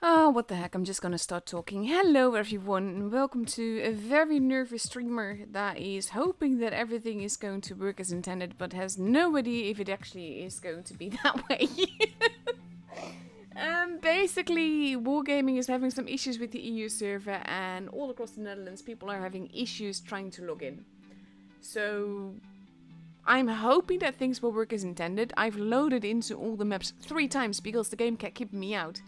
Oh, what the heck, I'm just gonna start talking. Hello everyone, and welcome to a very nervous streamer that is hoping that everything is going to work as intended, but has no idea if it actually is going to be that way. Basically, Wargaming is having some issues with the EU server, and all across the Netherlands, people are having issues trying to log in. So, I'm hoping that things will work as intended. I've loaded into all the maps 3 times because the game kept keeping me out.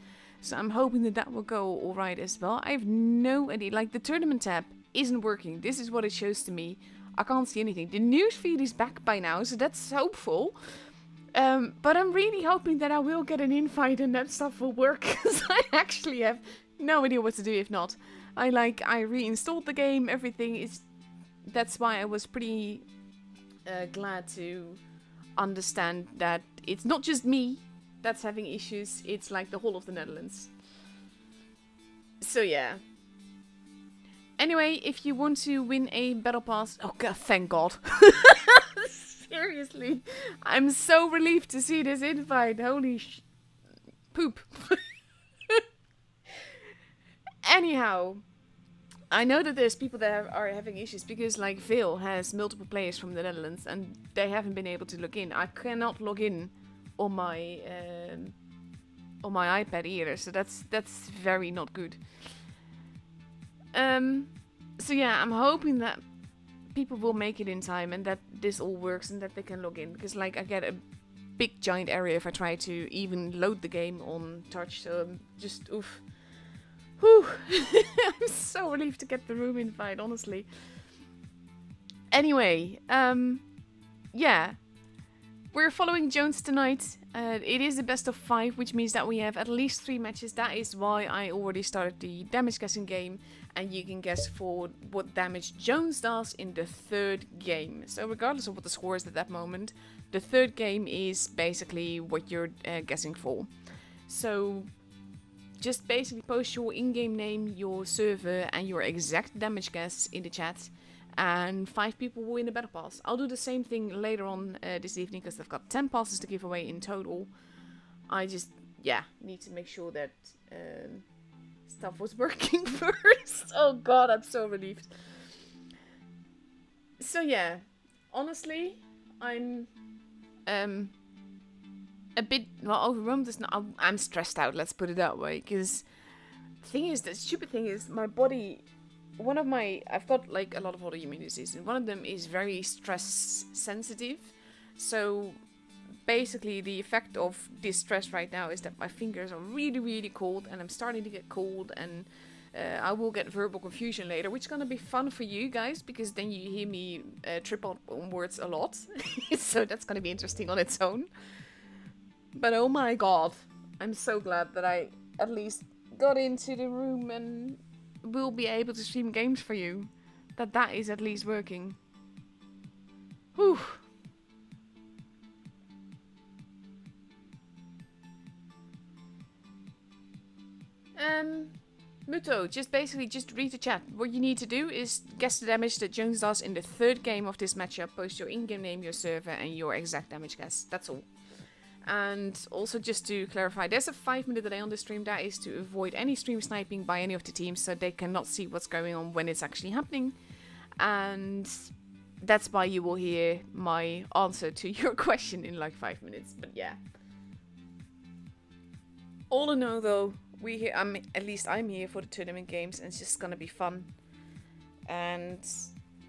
So I'm hoping that that will go alright as well. I have no idea. Like, the tournament tab isn't working. This is what it shows to me. I can't see anything. The newsfeed is back by now, so that's hopeful. But I'm really hoping that I will get an invite and that stuff will work. Because I actually have no idea what to do if not. I reinstalled the game, everything is... That's why I was pretty glad to understand that it's not just me that's having issues, it's like the whole of the Netherlands. So yeah. Anyway, if you want to win a battle pass... Oh god, thank god. Seriously. I'm so relieved to see this invite. Holy poop. Anyhow. I know that there's people that are having issues because, like, Vale has multiple players from the Netherlands and they haven't been able to log in. I cannot log in on my iPad either, so that's very not good. So yeah, I'm hoping that people will make it in time and that this all works and that they can log in, because like I get a big giant area if I try to even load the game on touch, so just oof. Whew. I'm so relieved to get the room invite, honestly. Anyway, yeah. We're following Jones tonight. It is a best of 5, which means that we have at least 3 matches. That is why I already started the damage guessing game. And you can guess for what damage Jones does in the 3rd game. So regardless of what the score is at that moment, the 3rd game is basically what you're guessing for. So just basically post your in-game name, your server, and your exact damage guess in the chat. And 5 people will win a battle pass. I'll do the same thing later on this evening because I've got 10 passes to give away in total. I just, yeah, need to make sure that stuff was working first. Oh god, I'm so relieved. So yeah, honestly, I'm a bit, well, overwhelmed is not, I'm stressed out, let's put it that way. Because the stupid thing is, my body... I've got like a lot of autoimmune diseases, and one of them is very stress sensitive. So basically the effect of this stress right now is that my fingers are really, really cold, and I'm starting to get cold, and I will get verbal confusion later, which is going to be fun for you guys, because then you hear me trip on words a lot. So that's going to be interesting on its own. But oh my god, I'm so glad that I at least got into the room and will be able to stream games for you. That is at least working. Whew. Muto, just read the chat. What you need to do is guess the damage that Jones does in the 3rd game of this matchup. Post your in-game name, your server, and your exact damage guess. That's all. And also, just to clarify, there's a 5-minute delay on the stream. That is to avoid any stream sniping by any of the teams, so they cannot see what's going on when it's actually happening. And that's why you will hear my answer to your question in like 5 minutes. But yeah. All in all, though, at least I'm here for the tournament games, and it's just gonna be fun. And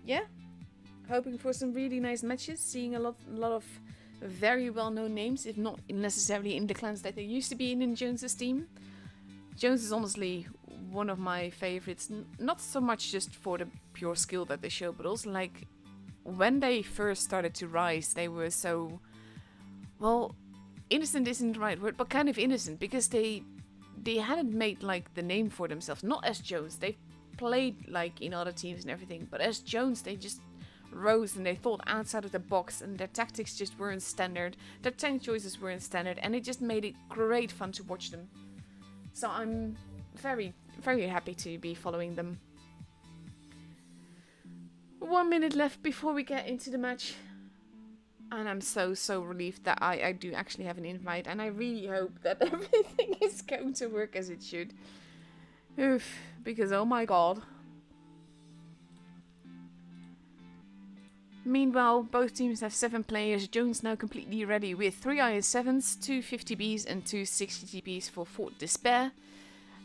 yeah, hoping for some really nice matches, seeing a lot of very well-known names, if not necessarily in the clans that they used to be in Jones's team. Jones is honestly one of my favorites, not so much just for the pure skill that they show, but also like when they first started to rise, they were so, well, innocent isn't the right word, but kind of innocent, because they hadn't made like the name for themselves, not as Jones. They played like in other teams and everything, but as Jones they just rose and they thought outside of the box, and their tactics just weren't standard, their tank choices weren't standard, and it just made it great fun to watch them. So I'm very, very happy to be following them. 1 minute left before we get into the match. And I'm so relieved that I do actually have an invite, and I really hope that everything is going to work as it should. Oof, because oh my god. Meanwhile, both teams have 7 players. Jones now completely ready with 3 IS-7s, 2 50Bs and 2 60TPs for Fort Despair.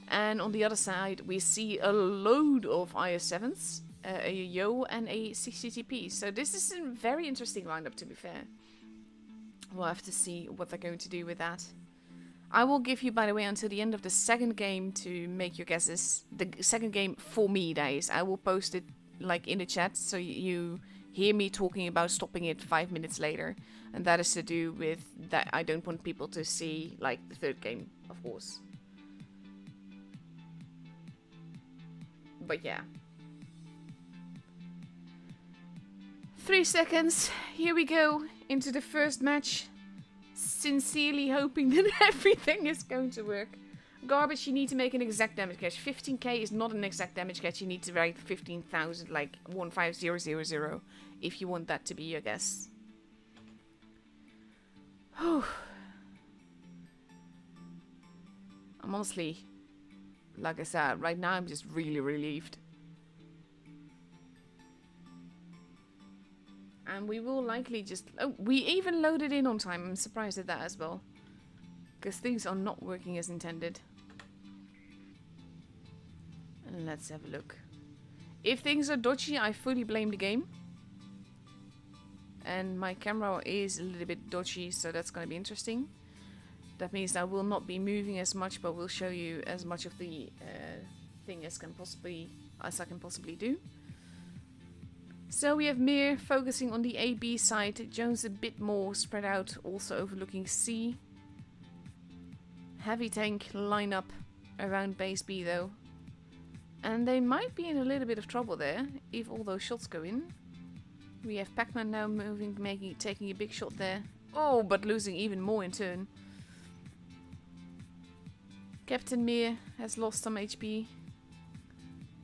And on the other side, we see a load of IS-7s, a Yo and a 60TP. So this is a very interesting lineup, to be fair. We'll have to see what they're going to do with that. I will give you, by the way, until the end of the second game to make your guesses. The second game for me, that is. I will post it like in the chat, so you hear me talking about stopping it 5 minutes later. And that is to do with that I don't want people to see like the third game, of course. But yeah. 3 seconds. Here we go into the first match. Sincerely hoping that everything is going to work. Garbage, you need to make an exact damage catch. 15k is not an exact damage catch. You need to write 15,000, like 15000, if you want that to be your guess. I'm honestly, like I said, right now I'm just really relieved. And we will likely just... Oh, we even loaded in on time. I'm surprised at that as well. Because things are not working as intended. And let's have a look. If things are dodgy, I fully blame the game. And my camera is a little bit dodgy, so that's going to be interesting. That means I will not be moving as much, but will show you as much of the thing as I can possibly do. So we have Mir focusing on the A-B side, Jones a bit more spread out, also overlooking C. Heavy tank lineup around base B though. And they might be in a little bit of trouble there, if all those shots go in. We have Pac-Man now moving, taking a big shot there. Oh, but losing even more in turn. Captain Mir has lost some HP.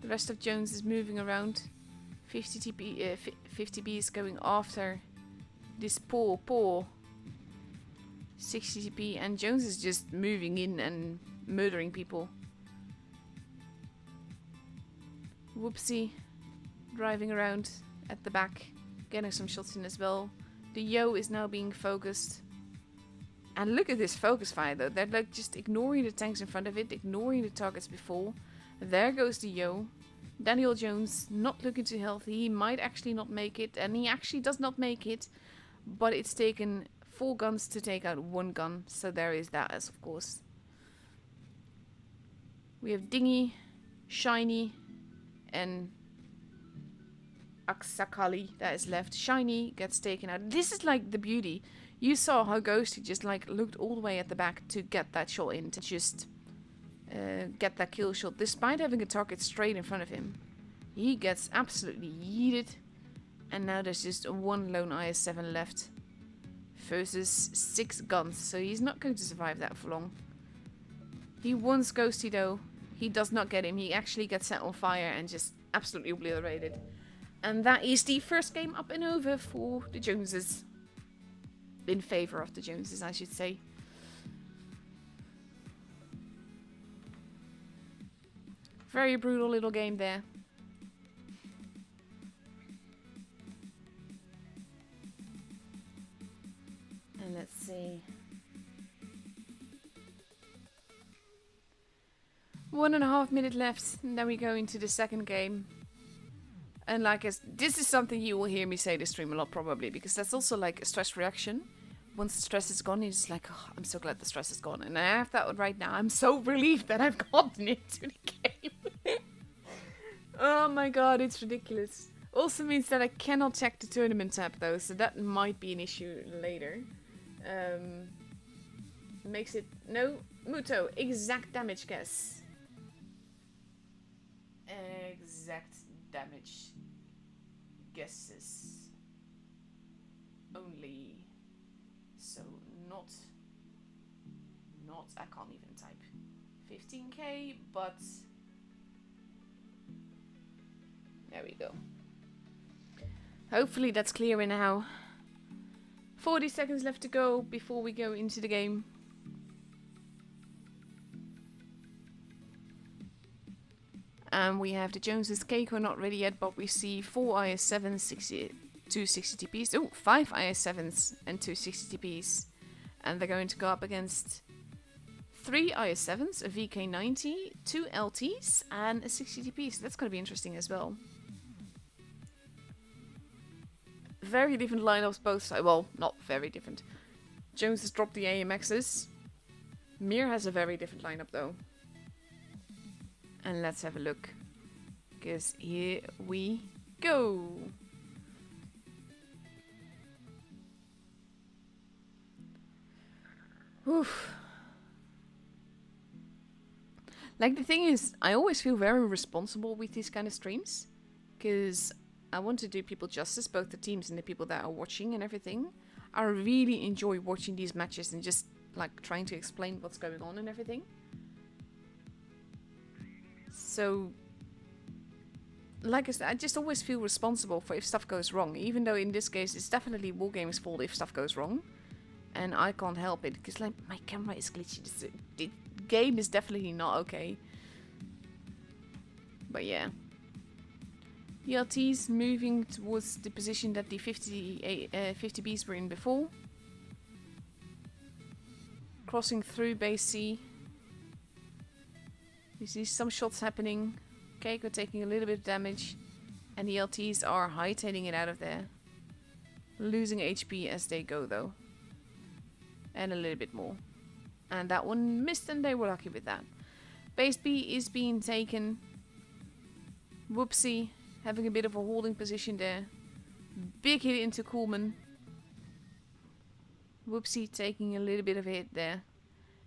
The rest of Jones is moving around. 50B is going after this poor 60TP, and Jones is just moving in and murdering people. Whoopsie, driving around at the back, getting some shots in as well. The Yo is now being focused. And look at this focus fire though, they're like just ignoring the tanks in front of it, ignoring the targets before. There goes the Yo. Daniel Jones not looking too healthy. He might actually not make it, and he actually does not make it. But it's taken 4 guns to take out 1 gun, so there is that as of course. We have Dingy, Shiny, and Aksakali that is left. Shiny gets taken out. This is like the beauty. You saw how Ghosty just like looked all the way at the back to get that shot in, to just get that kill shot, despite having a target straight in front of him. He gets absolutely yeeted, and now there's just 1 lone IS-7 left versus 6 guns, so he's not going to survive that for long. He wants Ghosty though. He does not get him. He actually gets set on fire and just absolutely obliterated. And that is the first game up and over for the Joneses. In favor of the Joneses, I should say. Very brutal little game there. And let's see. 1.5 minutes left, and then we go into the second game. And like this is something you will hear me say this stream a lot probably, because that's also like a stress reaction. Once the stress is gone, you're just like, oh, I'm so glad the stress is gone. And I have that right now. I'm so relieved that I've gotten into the game. Oh my god, it's ridiculous. Also means that I cannot check the tournament tab though, so that might be an issue later. Makes it... No, Muto, exact damage guess. Exact damage guesses. Only... So not, I can't even type 15k, but there we go. Hopefully that's clearer now. 40 seconds left to go before we go into the game. And we have the Joneses Keiko not ready yet, but we see 4 IS7s, 2 60 TPs. Oh, 5 IS7s and 2 60 TPs. And they're going to go up against 3 IS7s, a VK90, 2 LTs, and a 60 TP. So that's going to be interesting as well. Very different lineups both sides. Well, not very different. Jones has dropped the AMXs. Mir has a very different lineup though. And let's have a look. Because here we go. Oof. Like, the thing is, I always feel very responsible with these kind of streams. Because I want to do people justice, both the teams and the people that are watching and everything. I really enjoy watching these matches and just, like, trying to explain what's going on and everything. So, like I said, I just always feel responsible for if stuff goes wrong. Even though in this case, it's definitely Wargaming's fault if stuff goes wrong. And I can't help it, because like, my camera is glitchy. The game is definitely not okay. But yeah. The LTs moving towards the position that the 50Bs were in before. Crossing through base C. You see some shots happening. Keiko taking a little bit of damage. And the LTs are hightailing it out of there. Losing HP as they go though. And a little bit more. And that one missed, and they were lucky with that. Base B is being taken. Whoopsie. Having a bit of a holding position there. Big hit into Coolman. Whoopsie taking a little bit of a hit there.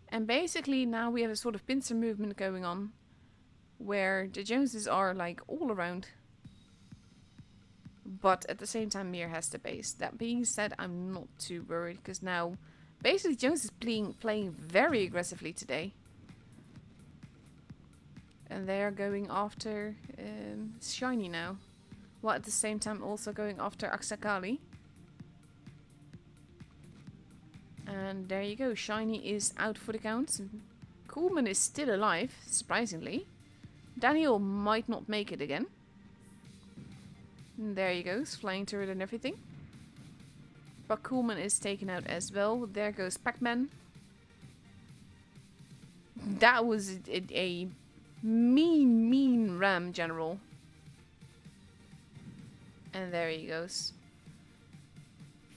And basically now we have a sort of pincer movement going on. Where the Joneses are like all around. But at the same time Mir has the base. That being said, I'm not too worried. Because now basically Jones is playing very aggressively today. And they are going after Shiny now. While at the same time also going after Aksakali. And there you go. Shiny is out for the count. Coolman is still alive, surprisingly. Daniel might not make it again. And there he goes, flying turret and everything. But Coolman is taken out as well. There goes Pac-Man. That was a mean ram general. And there he goes.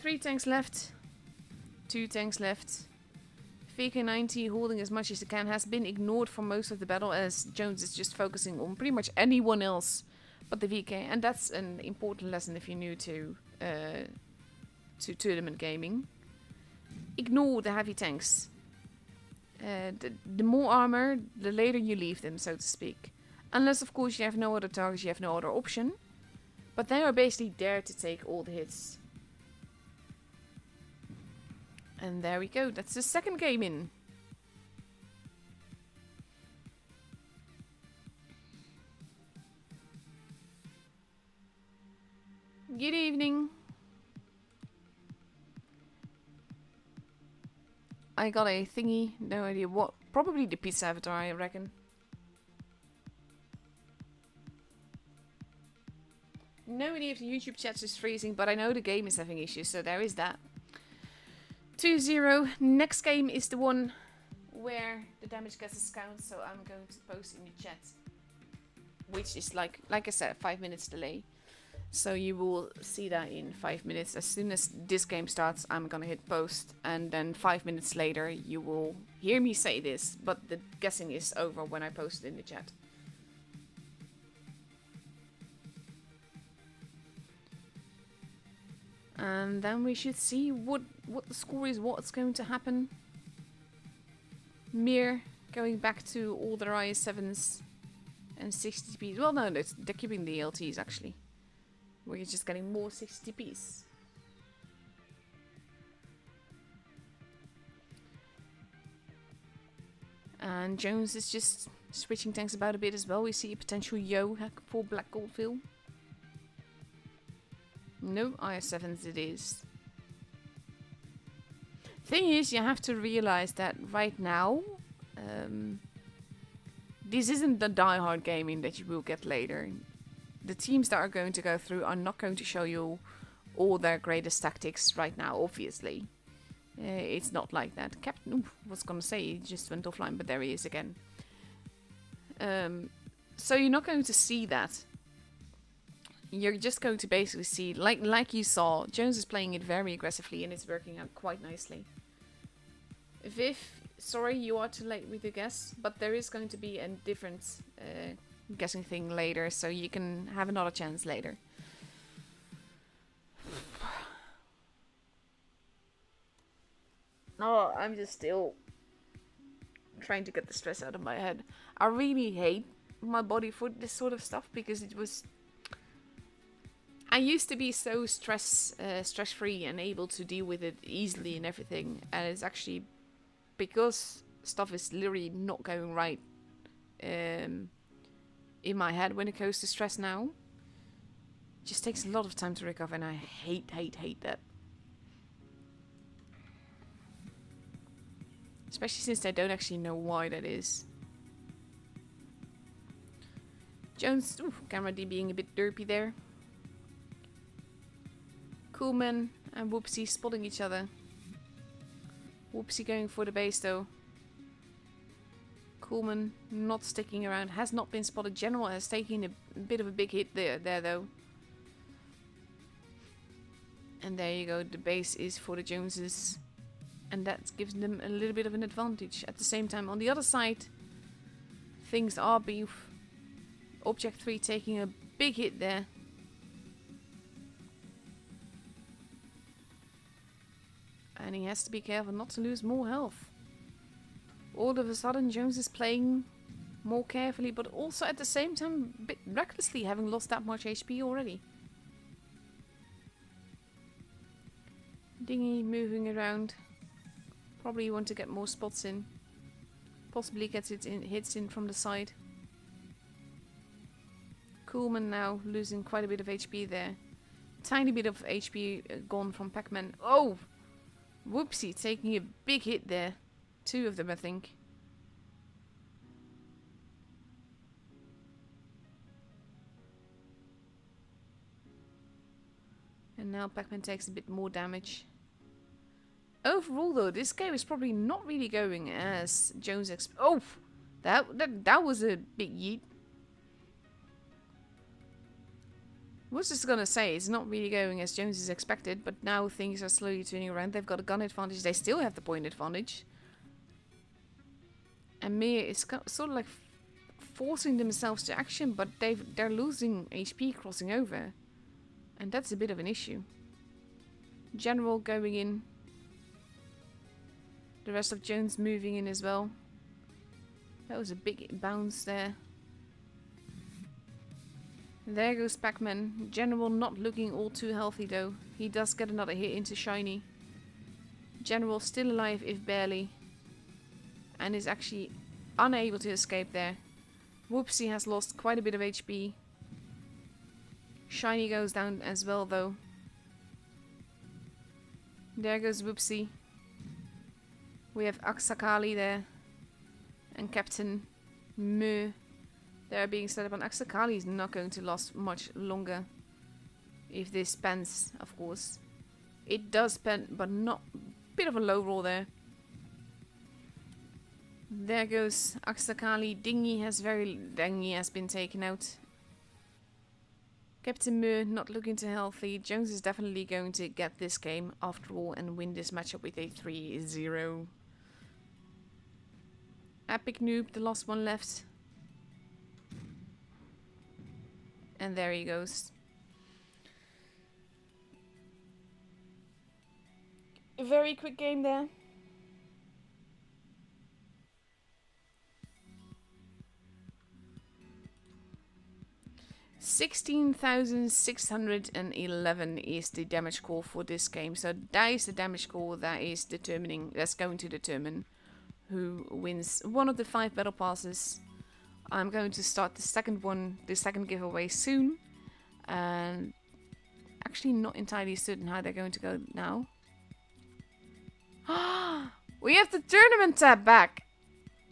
3 tanks left. 2 tanks left. VK90 holding as much as he can, has been ignored for most of the battle as Jones is just focusing on pretty much anyone else but the VK. And that's an important lesson if you're new to tournament gaming. Ignore the heavy tanks. The more armor, the later you leave them, so to speak. Unless, of course, you have no other targets, you have no other option. But they are basically there to take all the hits. And there we go, that's the second game in. Good evening. I got a thingy, no idea what. Probably the pizza avatar, I reckon. No idea if the YouTube chat is freezing, but I know the game is having issues, so there is that. 2-0. Next game is the one where the damage gets discounted, so I'm going to post in the chat. Which is like I said, 5 minutes delay. So you will see that in 5 minutes. As soon as this game starts, I'm gonna hit post, and then 5 minutes later you will hear me say this, but the guessing is over when I post it in the chat. And then we should see what the score is, what's going to happen. Mir going back to all their IS7s and 60Ps. Well, no, they're keeping the LTs actually. We're just getting more 60Ps. And Jones is just switching tanks about a bit as well. We see a potential Yo for Black Goldfield. No, IS7s it is. Thing is, you have to realize that right now, this isn't the die-hard gaming that you will get later. The teams that are going to go through are not going to show you all their greatest tactics right now, obviously. It's not like that. Captain, was gonna say, he just went offline, but there he is again. So you're not going to see that. You're just going to basically see, like you saw, Jones is playing it very aggressively and it's working out quite nicely. Viv, sorry you are too late with your guess, but there is going to be a different guessing thing later, so you can have another chance later. Oh, I'm just still trying to get the stress out of my head. I really hate my body for this sort of stuff because it was... I used to be so stress-free and able to deal with it easily and everything, and it's actually because stuff is literally not going right in my head when it goes to stress now. It just takes a lot of time to recover, and I hate that. Especially since I don't actually know why that is. Jones, ooh, camera D being a bit derpy there. Coolman and Whoopsie spotting each other. Whoopsie going for the base though. Coolman not sticking around, has not been spotted. General has taken a bit of a big hit there though. And there you go, the base is for the Joneses. And that gives them a little bit of an advantage. At the same time, on the other side, things are being... Object 3 taking a big hit there. And he has to be careful not to lose more health. All of a sudden, Jones is playing more carefully, but also at the same time, a bit recklessly, having lost that much HP already. Dingy moving around. Probably want to get more spots in. Possibly gets it in, hits in from the side. Coolman now losing quite a bit of HP there. Tiny bit of HP gone from Pac-Man. Oh! Whoopsie taking a big hit there. Two of them, I think. And now Pac-Man takes a bit more damage. Overall, though, this game is probably not really going as Jones oh, that was a big yeet. I was just gonna say it's not really going as Jones is expected, but now things are slowly turning around. They've got a gun advantage. They still have the point advantage, and Mia is sort of like forcing themselves to action, but they're losing HP crossing over, and that's a bit of an issue. General going in. The rest of Jones moving in as well. That was a big bounce there. There goes Pac-Man. General not looking all too healthy though. He does get another hit into Shiny. General still alive if barely. And is actually unable to escape there. Whoopsie has lost quite a bit of HP. Shiny goes down as well though. There goes Whoopsie. We have Aksakali there. And Captain Mö. They're being set up on Aksakali is not going to last much longer. If this spans, of course. It does span, but not... Bit of a low roll there. There goes Aksakali. Dingy has been taken out. Captain Mö not looking too healthy. Jones is definitely going to get this game after all and win this matchup with a 3-0. Epic Noob, the last one left. And there he goes. A very quick game there. $16,611 is the damage score for this game. So that is the damage score that is that's going to determine who wins one of the 5 battle passes. I'm going to start the second giveaway soon, and actually not entirely certain how they're going to go now. We have the tournament tab back.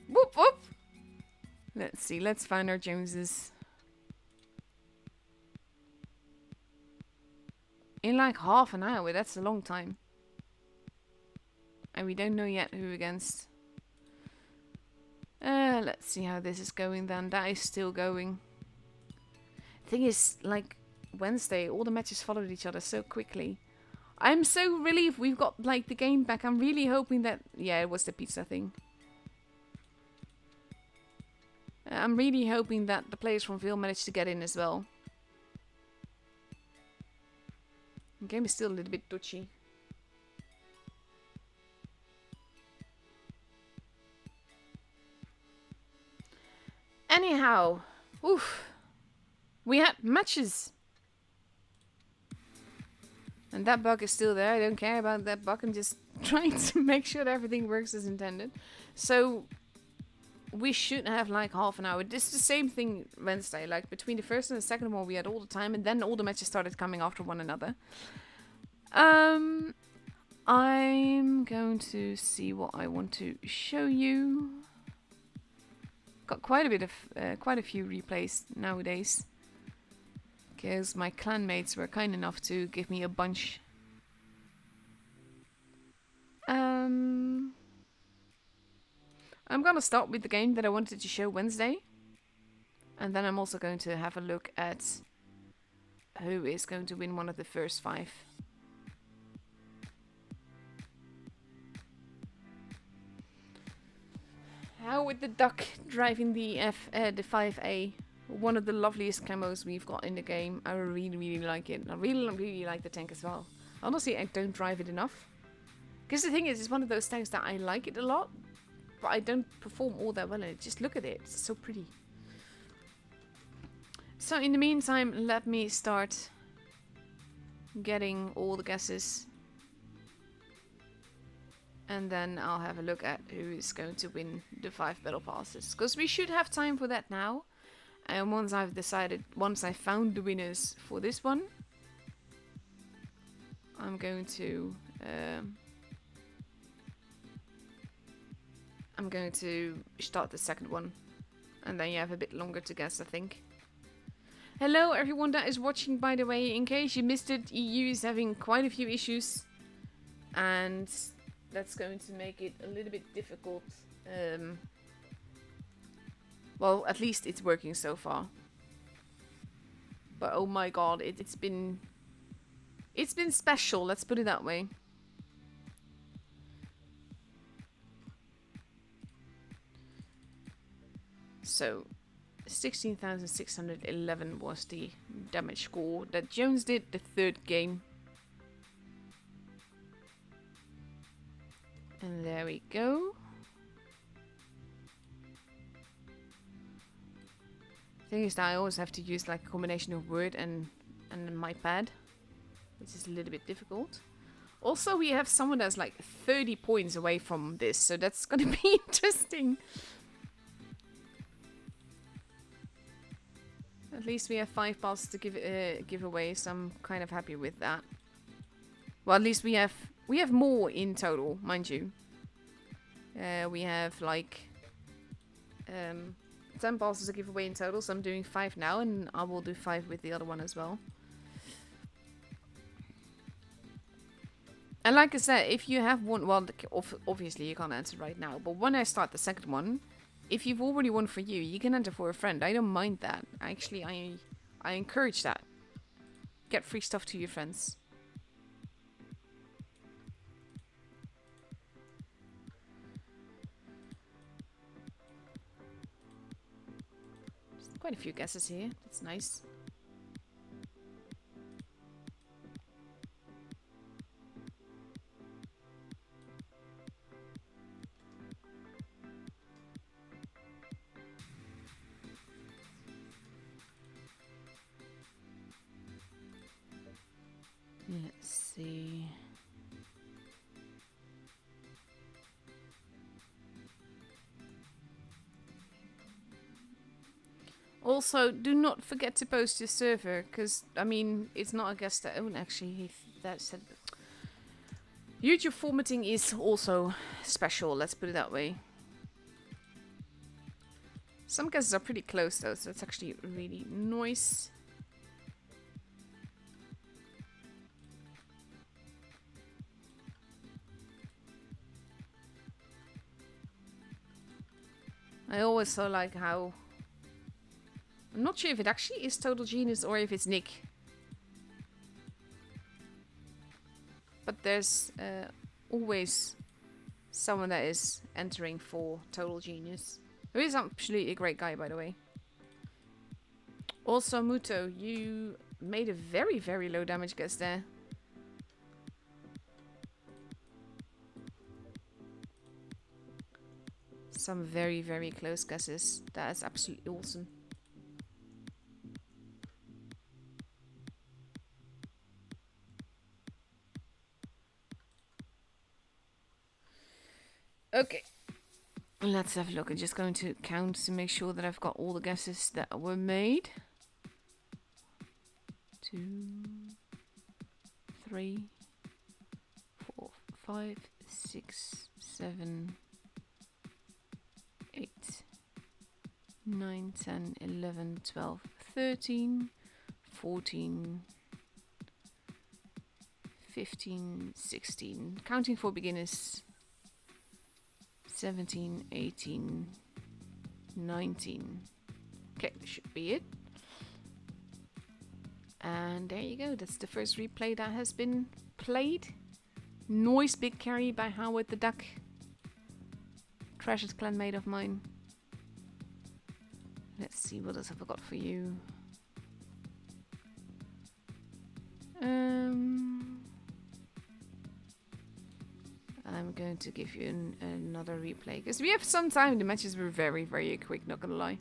Whoop whoop. Let's see. Let's find our Joneses. In like half an hour. That's a long time. And we don't know yet who against. Let's see how this is going then. That is still going. Thing is, like Wednesday, all the matches followed each other so quickly. I'm so relieved we've got like the game back. I'm really hoping that... Yeah, it was the pizza thing. I'm really hoping that the players from Ville managed to get in as well. The game is still a little bit touchy. Anyhow, oof. We had matches. And that bug is still there. I don't care about that bug. I'm just trying to make sure that everything works as intended. So, we should have like half an hour. This is the same thing Wednesday. Like, between the first and the second one, we had all the time. And then all the matches started coming after one another. I'm going to see what I want to show you. Got quite a few replays nowadays. Because my clanmates were kind enough to give me a bunch. I'm gonna start with the game that I wanted to show Wednesday. And then I'm also going to have a look at who is going to win one of the first 5. How with the duck driving the 5A. One of the loveliest camos we've got in the game. I really, really like it. I really, really like the tank as well. Honestly, I don't drive it enough. Because the thing is, it's one of those tanks that I like it a lot. But I don't perform all that well in it. Just look at it. It's so pretty. So in the meantime, let me start getting all the guesses. And then I'll have a look at who is going to win the 5 battle passes. Because we should have time for that now. And once I've found the winners for this one, I'm going to start the second one. And then you have a bit longer to guess, I think. Hello everyone that is watching, by the way. In case you missed it, EU is having quite a few issues. And that's going to make it a little bit difficult. Well, at least it's working so far. But oh my god, it's been special, let's put it that way. So, 16,611 was the damage score that Jones did the 3rd game. And there we go. Thing is that I always have to use like a combination of Word and my pad, which is a little bit difficult. Also, we have someone that's like 30 points away from this, so that's gonna be interesting. At least we have 5 passes to give away, so I'm kind of happy with that. Well, at least we have more in total, mind you. We have like 10 passes to give away in total, so I'm doing 5 now, and I will do 5 with the other one as well. And like I said, if you have won, well, obviously you can't answer right now, but when I start the second one, if you've already won for you, you can enter for a friend. I don't mind that. Actually, I encourage that. Get free stuff to your friends. Quite a few guesses here. That's nice. Let's see. Also, do not forget to post your server, because, I mean, it's not a guest that own, actually. That said, YouTube formatting is also special, let's put it that way. Some gases are pretty close though, so it's actually really nice. I always so like how... I'm not sure if it actually is Total Genius or if it's Nick. But there's always someone that is entering for Total Genius. Who is actually a great guy, by the way. Also, Muto, you made a very, very low damage guess there. Some very, very close guesses. That is absolutely awesome. Okay. Let's have a look. I'm just going to count to make sure that I've got all the guesses that were made. 2, 3, 4, 5, 6, 7, 8, 9, 10, 11, 12, 13, 14, 15, 16. Counting for beginners. 17, 18, 19. Okay, that should be it. And there you go. That's the first replay that has been played. Noise big carry by Howard the Duck. Treasured clanmate of mine. Let's see, what else have I got for you? I'm going to give you another replay because we have some time. The matches were very, very quick, not gonna lie.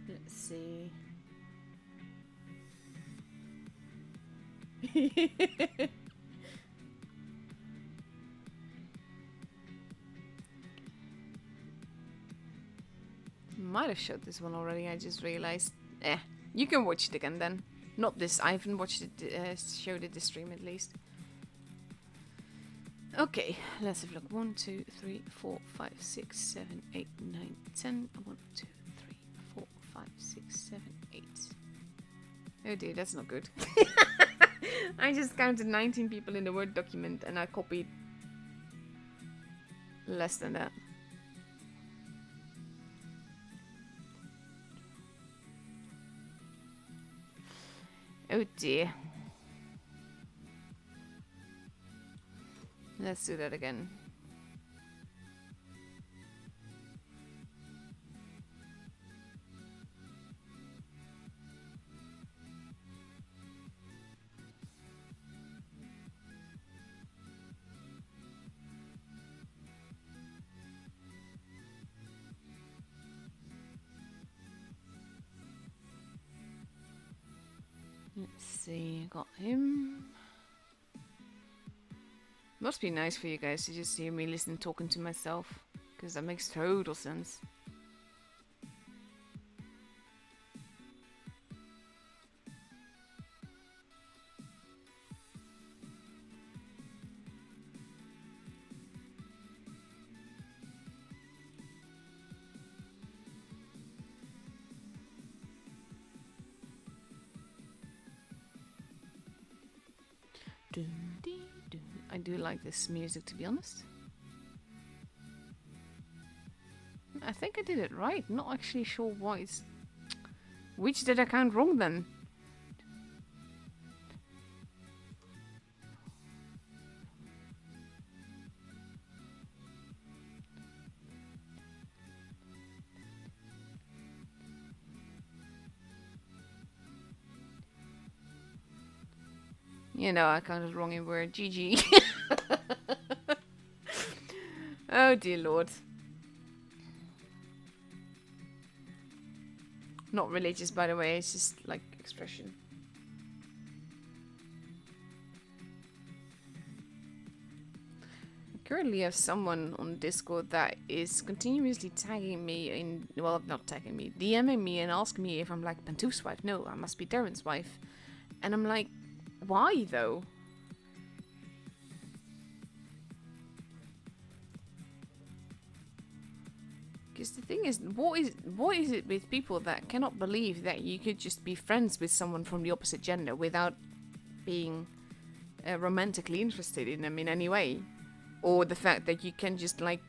Let's see. Might have showed this one already, I just realized. You can watch it again then. Not this, I haven't watched it, showed it this stream at least. Okay, let's have a look. 1, 2, 3, 4, 5, 6, 7, 8, 9, 10. 1, 2, 3, 4, 5, 6, 7, 8. Oh dear, that's not good. I just counted 19 people in the Word document and I copied less than that. Oh dear. Let's do that again. Let's see, got him. Must be nice for you guys to just hear me listen talking to myself, because that makes total sense. I do like this music, to be honest. I think I did it right. Not actually sure why it's... Which did I count wrong then? You know, I counted wrong in word. GG. Oh dear Lord. Not religious, by the way. It's just like expression. currently have someone on Discord that is continuously tagging me in, well, not tagging me, DMing me and asking me if I'm like Pantouf's wife. No, I must be Darren's wife. And I'm like, why though? Because the thing is, what is it with people that cannot believe that you could just be friends with someone from the opposite gender without being romantically interested in them in any way? Or the fact that you can just like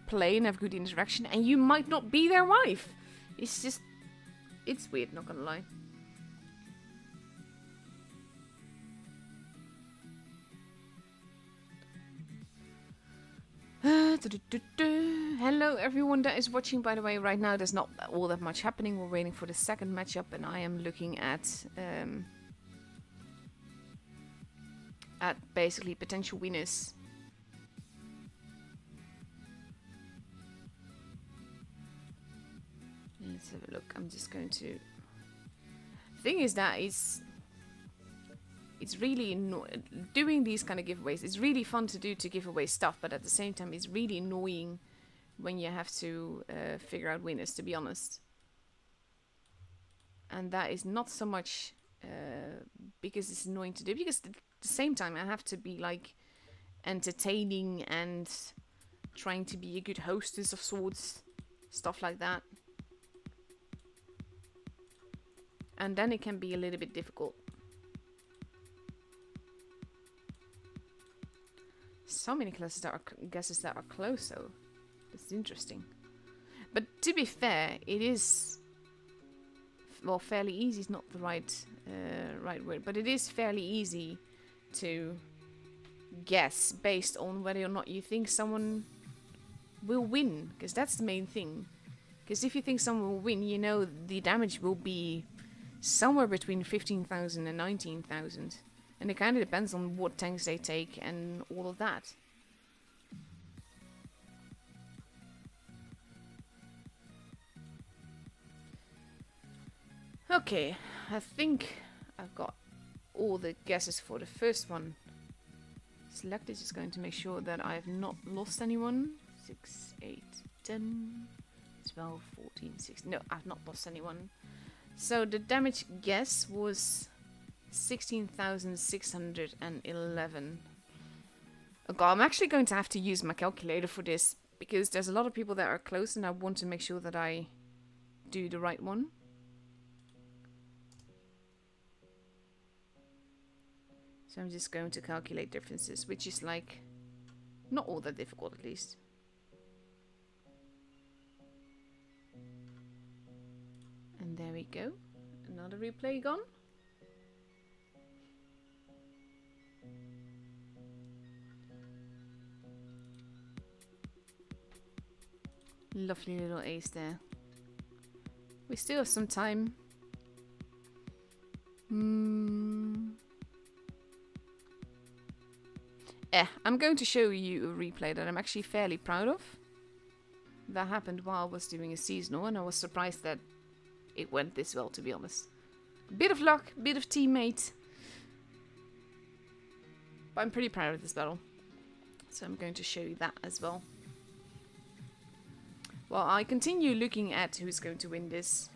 play and have good interaction and you might not be their wife. It's just, it's weird, not gonna lie. Hello everyone that is watching, by the way. Right now there's not all that much happening. We're waiting for the second matchup and I am looking at basically potential winners. Let's have a look. I'm just going to... Thing is that it's really doing these kind of giveaways. It's really fun to do, to give away stuff, but at the same time, it's really annoying when you have to figure out winners, to be honest. And that is not so much because it's annoying to do, because at the same time, I have to be like entertaining and trying to be a good hostess of sorts, stuff like that. And then it can be a little bit difficult. So many guesses that are close, though. That's interesting. But to be fair, it is, well, fairly easy is not the right word, but it is fairly easy to guess based on whether or not you think someone will win, because that's the main thing. Because if you think someone will win, you know the damage will be somewhere between 15,000 and 19,000. And it kind of depends on what tanks they take and all of that. Okay, I think I've got all the guesses for the first one selected. Just going to make sure that I have not lost anyone. 6, 8, 10, 12, 14, 16. No, I've not lost anyone. So the damage guess was 16,611. Okay, I'm actually going to have to use my calculator for this, because there's a lot of people that are close and I want to make sure that I do the right one. So I'm just going to calculate differences, which is like not all that difficult, at least. And there we go. Another replay gone. Lovely little ace there. We still have some time. I'm going to show you a replay that I'm actually fairly proud of. That happened while I was doing a seasonal, and I was surprised that it went this well, to be honest. Bit of luck, bit of teammate. But I'm pretty proud of this battle. So I'm going to show you that as well. Well, I continue looking at who's going to win this.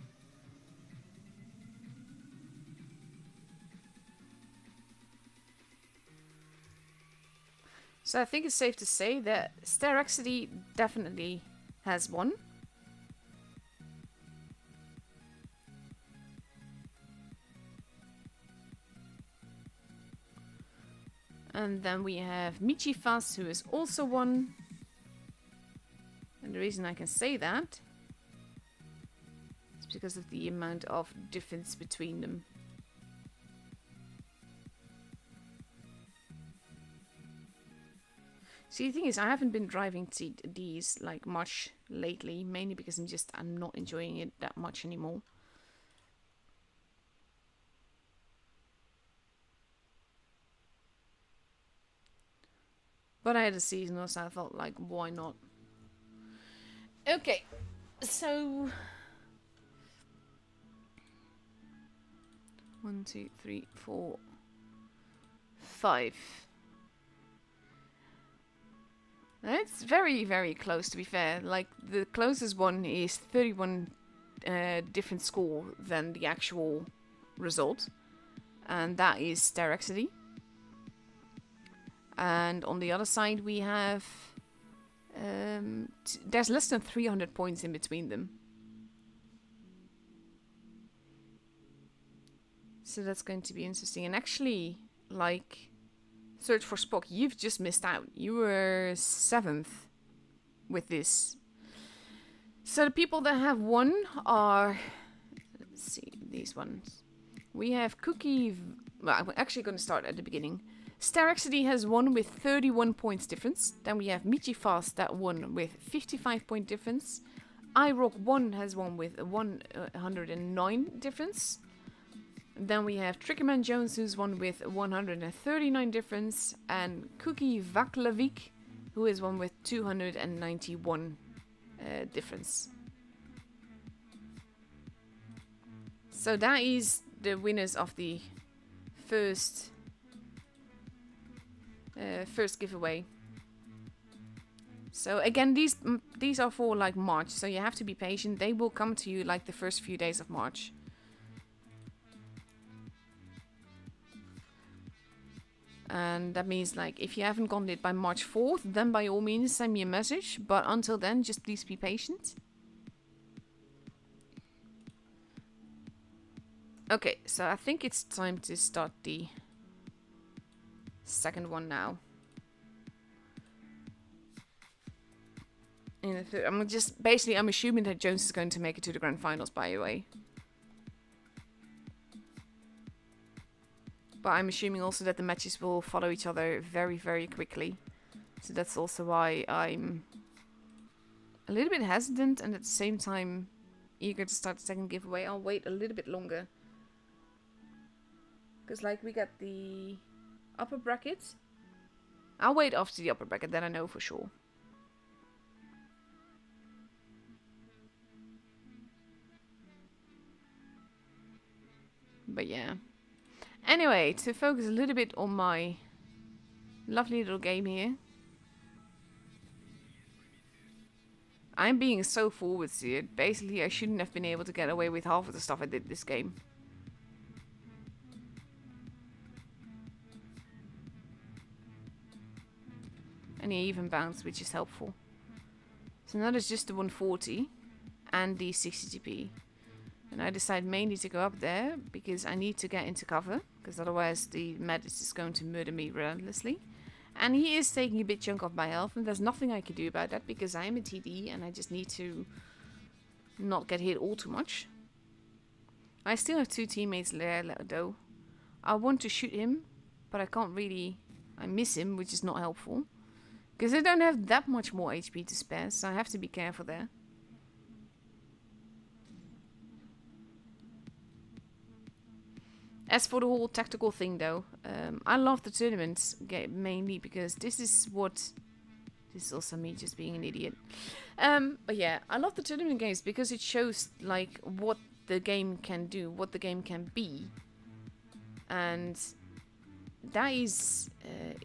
So I think it's safe to say that Starexity definitely has won. And then we have Michifas, who has also won. And the reason I can say that is because of the amount of difference between them. See, the thing is, I haven't been driving these like much lately, mainly because I'm not enjoying it that much anymore. But I had a seasonal, so I thought, like, why not? Okay, so 1, 2, 3, 4, 5. It's very, very close, to be fair. Like, the closest one is 31 different score than the actual result. And that is Starexity. And on the other side, we have... there's less than 300 points in between them. So that's going to be interesting. And actually, like, Search for Spock, you've just missed out. You were 7th with this. So the people that have won are... Let's see, these ones. We have Cookie... Well, I'm actually going to start at the beginning. Starexity has won with 31 points difference. Then we have Michifast that won with 55 point difference. iRock1 has won with 109 difference. Then we have Trickerman Jones, who's won with 139 difference, and Cookie Vaklavik, who is won with 291 difference. So that is the winners of the first giveaway. So again, these are for like March, so you have to be patient. They will come to you like the first few days of March. And that means, like, if you haven't gotten it by March 4th, then by all means send me a message. But until then, just please be patient. Okay, so I think it's time to start the second one now. In the third, I'm assuming that Jones is going to make it to the grand finals, by the way. But I'm assuming also that the matches will follow each other very, very quickly. So that's also why I'm a little bit hesitant and at the same time eager to start the second giveaway. I'll wait a little bit longer. Because, like, we got the upper bracket. I'll wait after the upper bracket, then I know for sure. But yeah. Anyway, to focus a little bit on my lovely little game here. I'm being so forward steered. Basically, I shouldn't have been able to get away with half of the stuff I did this game. And he even bounced, which is helpful. So now there's just the 140 and the 60GP. And I decide mainly to go up there because I need to get into cover, because otherwise the Med is just going to murder me relentlessly. And he is taking a big chunk of my health, and there's nothing I can do about that because I am a TD and I just need to not get hit all too much. I still have 2 teammates there though. I want to shoot him, but I can't really... I miss him, which is not helpful. Because I don't have that much more HP to spare, so I have to be careful there. As for the whole tactical thing though, I love the tournaments mainly because this is what... This is also me just being an idiot. But yeah, I love the tournament games because it shows like what the game can do, what the game can be. And that is...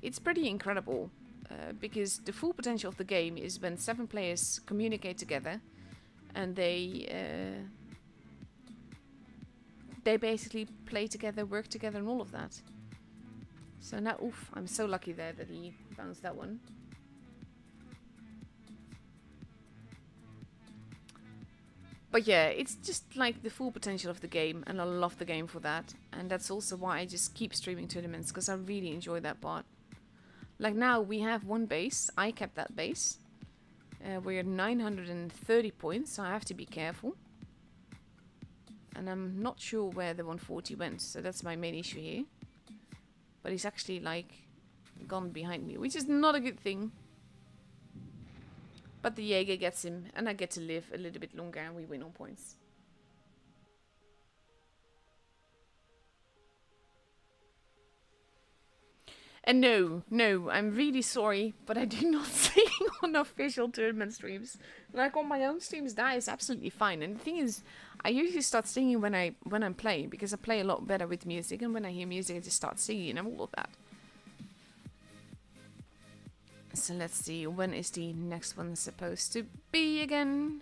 it's pretty incredible. Because the full potential of the game is when 7 players communicate together and they basically play together, work together and all of that. So now, oof, I'm so lucky there that he bounced that one. But yeah, it's just like the full potential of the game and I love the game for that. And that's also why I just keep streaming tournaments because I really enjoy that part. Like now we have 1 base, I kept that base. We're at 930 points, so I have to be careful. And I'm not sure where the 140 went, so that's my main issue here. But he's actually like gone behind me, which is not a good thing. But the Jaeger gets him, and I get to live a little bit longer and we win on points. And no, I'm really sorry, but I do not sing on official tournament streams. Like on my own streams, that is absolutely fine. And the thing is, I usually start singing when I'm playing, because I play a lot better with music, and when I hear music, I just start singing and all of that. So let's see, when is the next one supposed to be again?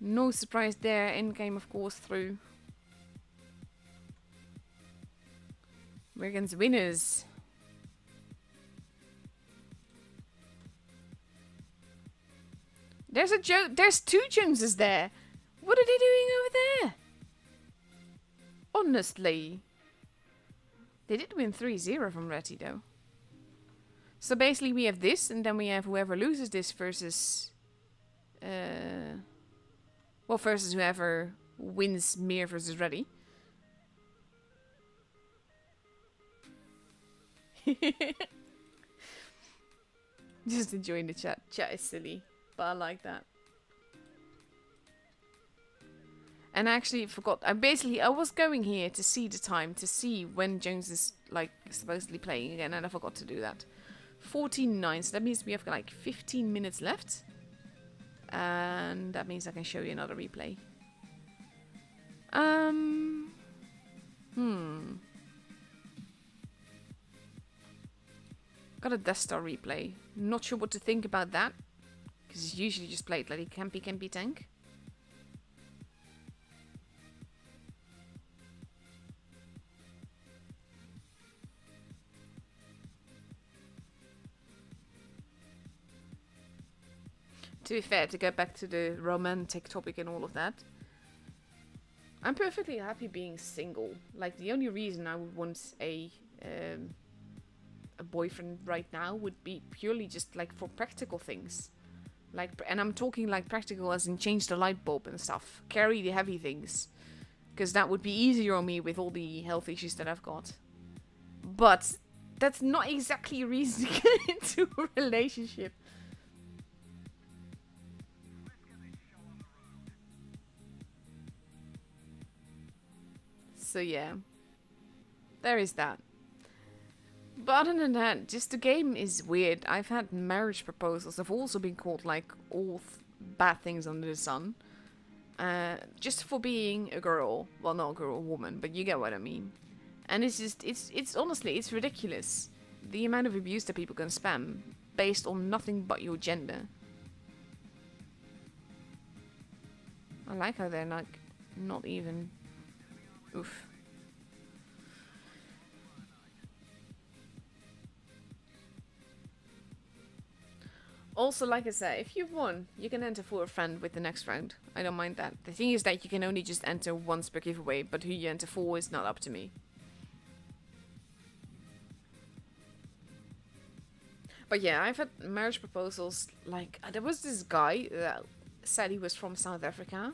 No surprise there, endgame of course through. We're against winners. There's two Joneses there. What are they doing over there? Honestly. They did win 3-0 from Retty though. So basically we have this, and then we have whoever loses this versus... well, versus whoever wins Mir versus Reddy. Just enjoying the chat. Chat is silly, but I like that. And I actually forgot. I was going here to see the time, to see when Jones is like supposedly playing again, and I forgot to do that. 14:09, so that means we have like 15 minutes left. And that means I can show you another replay. Got a Death Star replay. Not sure what to think about that. Because it's usually just played like a campy tank. To be fair, to go back to the romantic topic and all of that, I'm perfectly happy being single. Like, the only reason I would want a boyfriend right now would be purely just like for practical things. Like, and I'm talking like practical as in change the light bulb and stuff, carry the heavy things, because that would be easier on me with all the health issues that I've got. But that's not exactly a reason to get into a relationship. So yeah, there is that. But other than that, just the game is weird. I've had marriage proposals. I've also been called like all bad things under the sun. Just for being a girl. Well, not a girl, a woman, but you get what I mean. And it's just, it's honestly, it's ridiculous. The amount of abuse that people can spam based on nothing but your gender. I like how they're like, not even... Oof. Also, like I said, if you've won, you can enter for a friend with the next round. I don't mind that. The thing is that you can only just enter once per giveaway, but who you enter for is not up to me. But yeah, I've had marriage proposals, like, there was this guy that said he was from South Africa,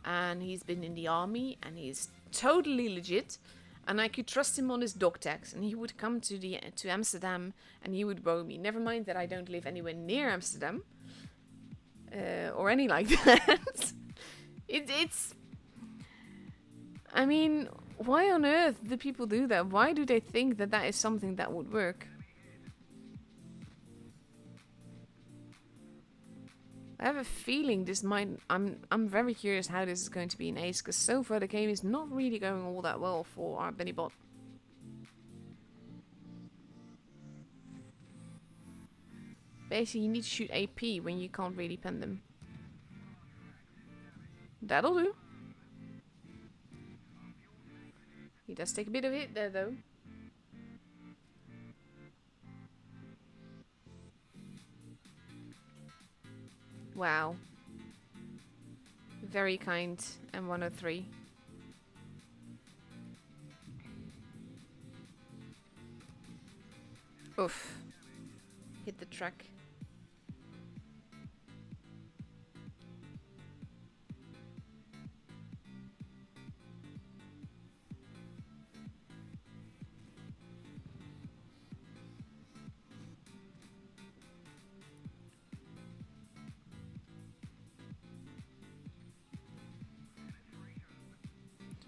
and he's been in the army, and he's totally legit, and I could trust him on his dog tags, and he would come to Amsterdam, and he would row me. Never mind that I don't live anywhere near Amsterdam, or any like that. It's... I mean, why on earth do people do that? Why do they think that that is something that would work? I have a feeling this might... I'm very curious how this is going to be in Ace, because so far the game is not really going all that well for our Benny bot. Basically, you need to shoot AP when you can't really pen them. That'll do. He does take a bit of hit there, though. Wow. Very kind, M103. Oof. Hit the track.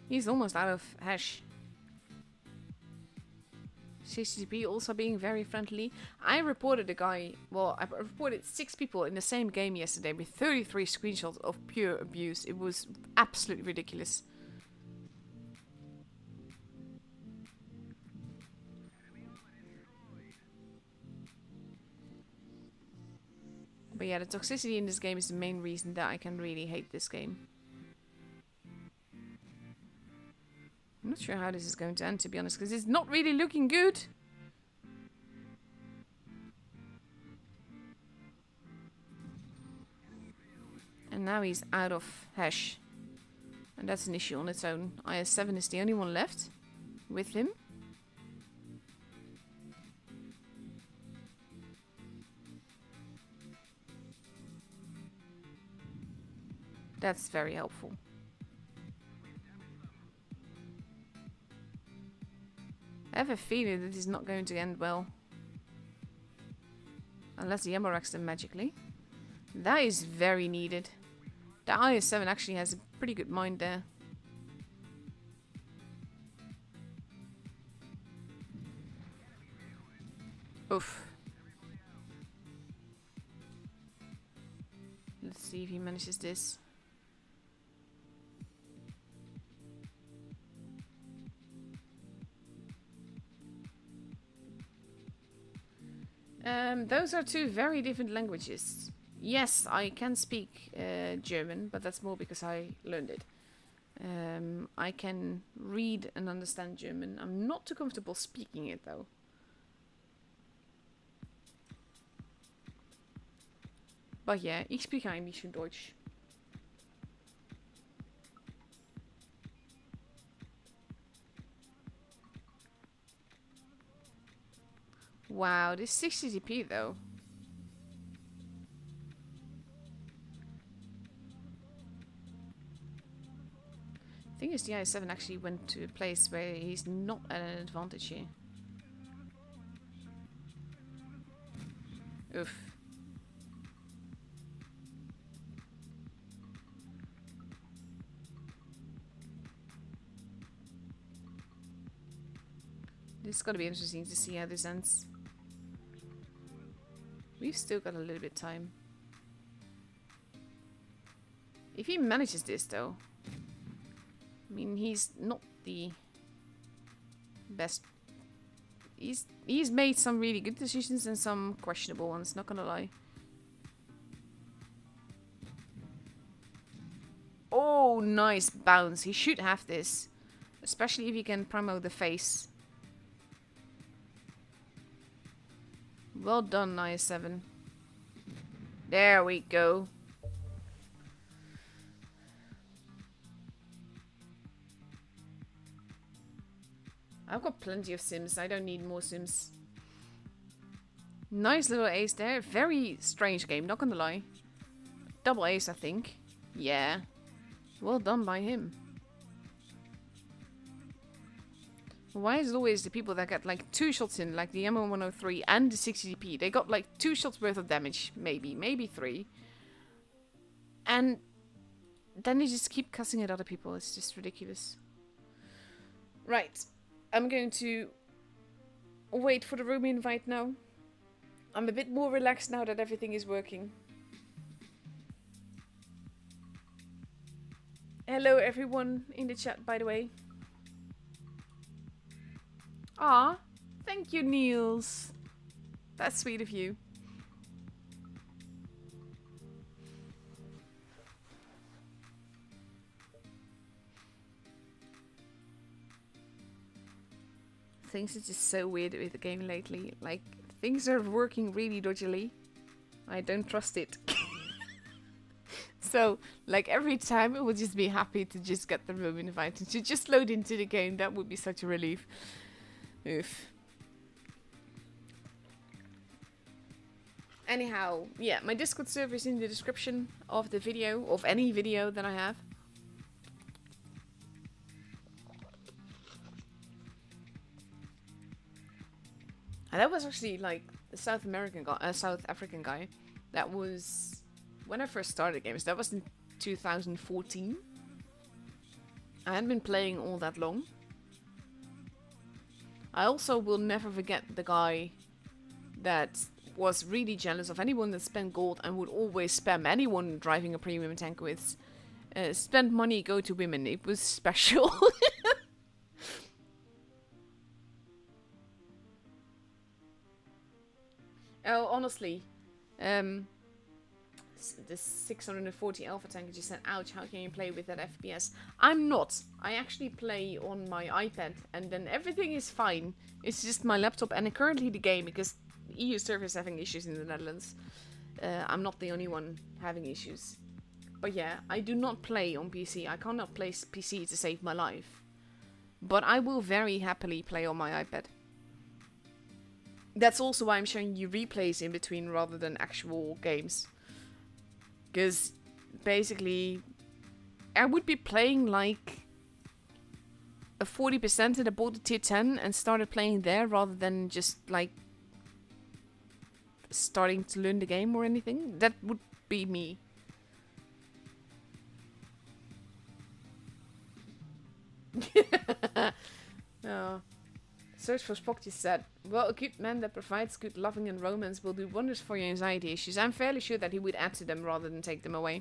He's almost out of hash. CCTV also being very friendly. I reported a guy, well, I reported 6 people in the same game yesterday with 33 screenshots of pure abuse. It was absolutely ridiculous. But yeah, the toxicity in this game is the main reason that I can really hate this game. I'm not sure how this is going to end, to be honest, because it's not really looking good. And now he's out of hash. And that's an issue on its own. IS-7 is the only one left with him. That's very helpful. I have a feeling that this is not going to end well. Unless the ammo racks them magically. That is very needed. The IS-7 actually has a pretty good mind there. Oof. Let's see if he manages this. Those are two very different languages. Yes, I can speak German, but that's more because I learned it. I can read and understand German. I'm not too comfortable speaking it though. But yeah, ich spreche ein bisschen Deutsch. Wow, this 60p though. The thing is, the IS-7 actually went to a place where he's not at an advantage here. Oof. This is gonna be interesting to see how this ends. We've still got a little bit of time. If he manages this though, I mean, he's not the best. He's made some really good decisions and some questionable ones, not gonna lie. Oh, nice bounce. He should have this. Especially if he can promote the face. Well done, IS-7. There we go. I've got plenty of sims. I don't need more sims. Nice little ace there. Very strange game, not gonna lie. Double ace, I think. Yeah. Well done by him. Why is it always the people that get like 2 shots in, like the M103 and the 60p? They got like 2 shots worth of damage, maybe 3. And then they just keep cussing at other people. It's just ridiculous. Right. I'm going to wait for the room invite now. I'm a bit more relaxed now that everything is working. Hello everyone in the chat, by the way. Ah, thank you, Niels. That's sweet of you. Things are just so weird with the game lately. Like, things are working really dodgily. I don't trust it. So, like, every time I would just be happy to just get the room invite and to just load into the game. That would be such a relief. Oof. Anyhow, yeah, my Discord server is in the description of the video, of any video that I have. And that was actually like the South African guy. That was when I first started games. That was in 2014. I hadn't been playing all that long. I also will never forget the guy that was really jealous of anyone that spent gold and would always spam anyone driving a premium tank with spend money, go to women. It was special. Oh, honestly, the 640 alpha tank just said, ouch, how can you play with that FPS? I'm not. I actually play on my iPad and then everything is fine. It's just my laptop and currently the game because EU server is having issues in the Netherlands. I'm not the only one having issues. But yeah, I do not play on PC. I cannot play PC to save my life. But I will very happily play on my iPad. That's also why I'm showing you replays in between rather than actual games. Because basically, I would be playing like a 40% and I bought the tier 10 and started playing there rather than just like starting to learn the game or anything. That would be me. Oh. Search for Spock just said, well, a good man that provides good loving and romance will do wonders for your anxiety issues. I'm fairly sure that he would add to them rather than take them away.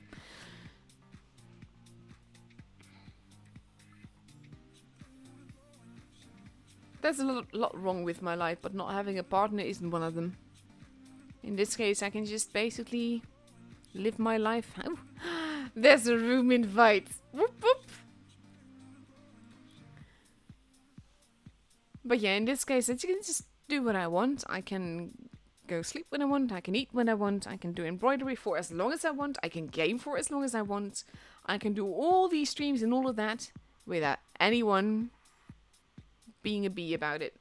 There's a lot wrong with my life, but not having a partner isn't one of them. In this case, I can just basically live my life. Oh, there's a room invite. Whoop whoop. But yeah, in this case, I can just do what I want. I can go sleep when I want. I can eat when I want. I can do embroidery for as long as I want. I can game for as long as I want. I can do all these streams and all of that without anyone being a bee about it.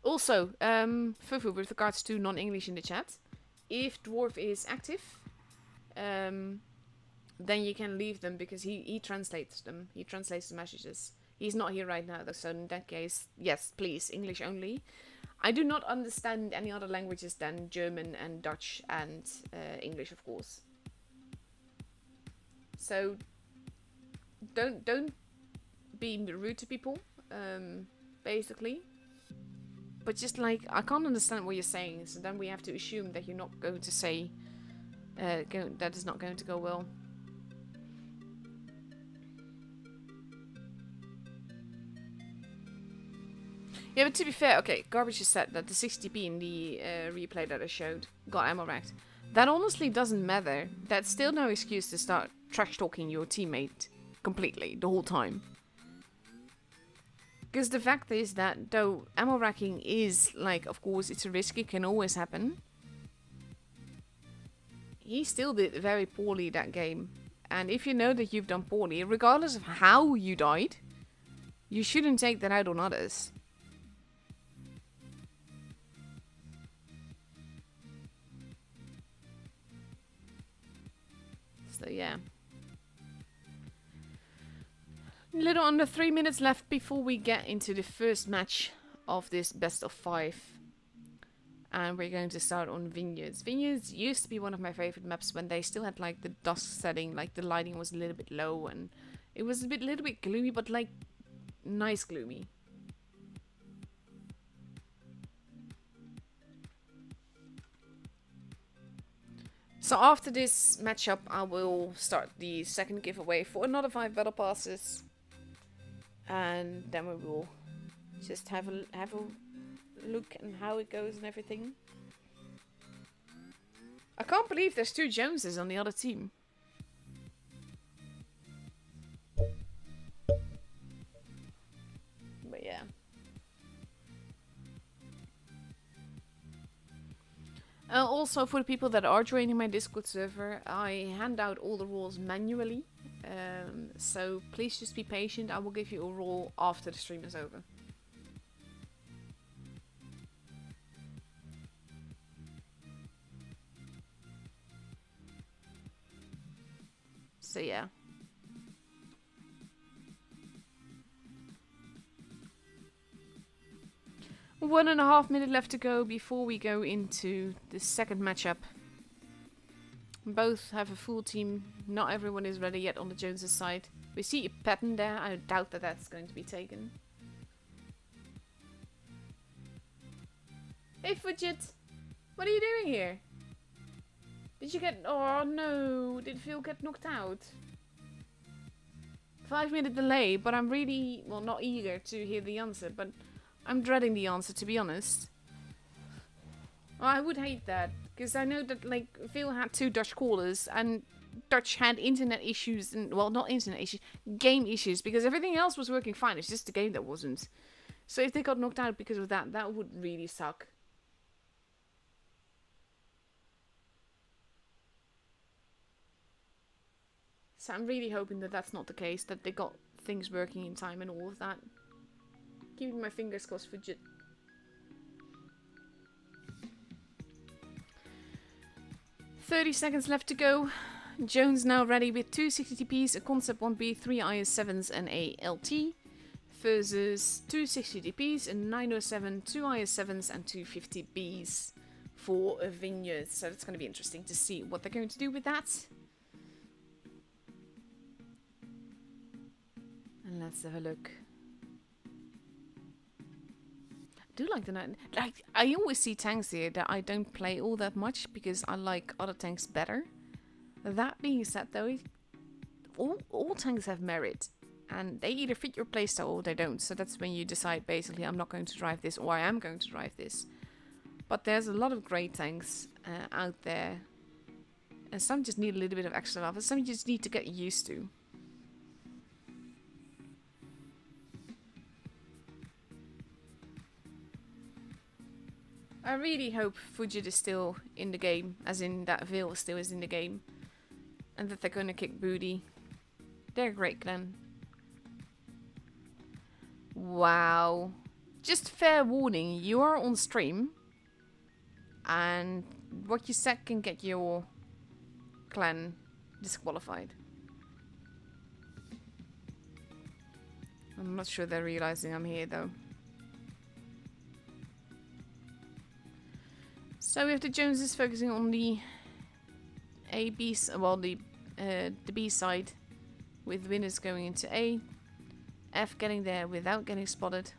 Also, Fufu, with regards to non-English in the chat, if Dwarf is active, then you can leave them because he translates them. He translates the messages. He's not here right now though, so in that case, yes, please, English only. I do not understand any other languages than German and Dutch and English, of course. So don't be rude to people, basically. But just like, I can't understand what you're saying, so then we have to assume that you're not going to say that is not going to go well. Yeah, but to be fair, okay, Garbage has said that the 60p in the replay that I showed got ammo racked. That honestly doesn't matter. That's still no excuse to start trash talking your teammate completely the whole time. Because the fact is that though ammo racking is like, of course, it's a risk, it can always happen. He still did very poorly that game. And if you know that you've done poorly, regardless of how you died, you shouldn't take that out on others. So yeah. A little under 3 minutes left before we get into the first match of this best of 5. And we're going to start on Vineyards. Vineyards used to be one of my favorite maps when they still had like the dusk setting, like the lighting was a little bit low and it was a little bit gloomy, but like nice gloomy. So after this matchup, I will start the second giveaway for another 5 battle passes. And then we will just have a look at how it goes and everything. I can't believe there's 2 Joneses on the other team. But yeah. Also, for the people that are joining my Discord server, I hand out all the rules manually. So please just be patient. I will give you a rule after the stream is over. So yeah. One and a half minute left to go before we go into the second matchup. Both have a full team. Not everyone is ready yet on the Joneses side. We see a pattern there. I doubt that that's going to be taken. Hey Fudget! What are you doing here? Did you get... Oh no! Did Phil get knocked out? 5 minute delay, but I'm really... Well, not eager to hear the answer, but... I'm dreading the answer, to be honest. I would hate that, because I know that, like, Phil had 2 Dutch callers, and Dutch had internet issues, and, well, not internet issues, game issues, because everything else was working fine, it's just the game that wasn't. So if they got knocked out because of that, that would really suck. So I'm really hoping that that's not the case, that they got things working in time and all of that. Keeping my fingers crossed for 30 seconds left to go. Jones now ready with 2 60TPs, a Concept 1B, 3 IS7s and a LT. Versus 2 60TPs, a 907, 2 IS7s and 2 50Bs for a Vineyard. So it's going to be interesting to see what they're going to do with that. And let's have a look. I do like the night. Like, I always see tanks here that I don't play all that much because I like other tanks better. That being said, though, all tanks have merit, and they either fit your playstyle or they don't. So that's when you decide, basically, I'm not going to drive this, or I am going to drive this. But there's a lot of great tanks out there, and some just need a little bit of extra love, and some you just need to get used to. I really hope Fujit is still in the game, as in that Veil still is in the game, and that they're gonna kick booty. They're a great clan. Wow. Just fair warning, you are on stream, and what you said can get your clan disqualified. I'm not sure they're realizing I'm here though. So we have the Joneses focusing on the B side, with winners going into A. F getting there without getting spotted.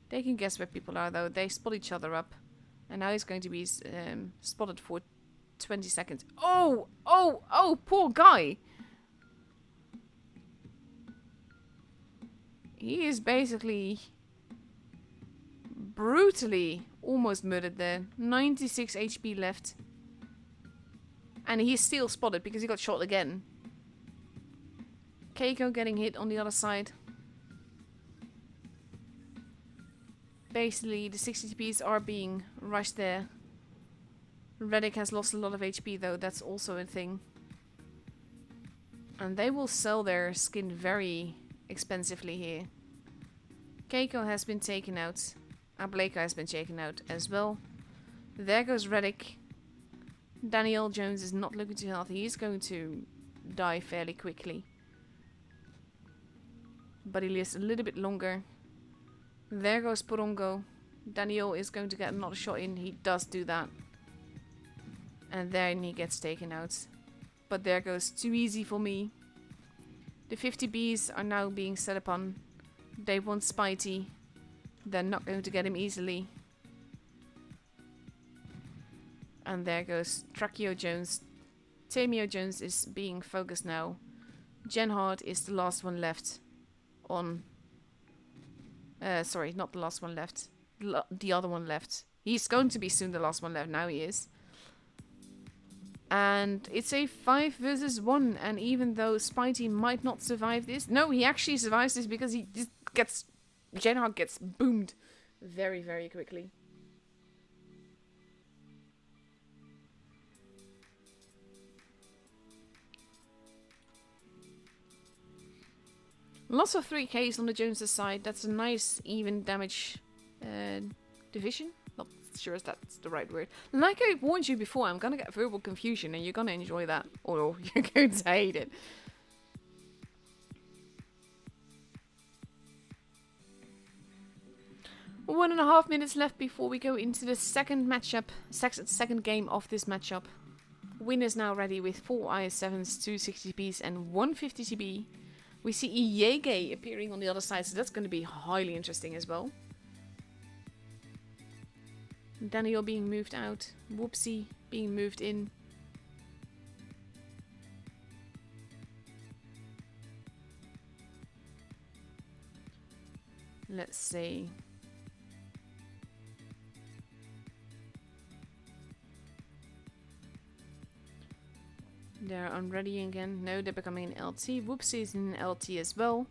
They can guess where people are though. They spot each other up, and now he's going to be spotted for 20 seconds. Oh, poor guy. He is basically brutally almost murdered there. 96 HP left. And he's still spotted because he got shot again. Keiko getting hit on the other side. Basically, the 60TPs are being rushed there. Reddick has lost a lot of HP though, that's also a thing. And they will sell their skin very expensively here. Keiko has been taken out. Blake has been taken out as well. There goes Reddick. Daniel Jones is not looking too healthy. He's going to die fairly quickly. But he lives a little bit longer. There goes Porongo. Daniel is going to get another shot in. He does do that. And then he gets taken out. But there goes Too Easy for me. The 50Bs are now being set upon. They want Spitey. They're not going to get him easily. And there goes Tracheo Jones. Tamio Jones is being focused now. Jen Hart is the last one left on... sorry, not the last one left. The other one left. He's going to be soon the last one left. Now he is. And it's a 5 versus 1. And even though Spitey might not survive this... No, he actually survives this because he just gets... Jen Hart gets boomed very, very quickly. Lots of 3Ks on the Joneses side. That's a nice even damage division. Not sure if that's the right word. Like I warned you before, I'm gonna get verbal confusion and you're gonna enjoy that. Or you're going to hate it. One and a half minutes left before we go into the second matchup. Second game of this matchup. Win is now ready with 4 IS7s, 2 60TPs and 1 50TB. We see Iyege appearing on the other side, so that's going to be highly interesting as well. Daniel being moved out. Whoopsie being moved in. Let's see. They're unready again. No, they're becoming an LT. Whoopsie is in LT as well.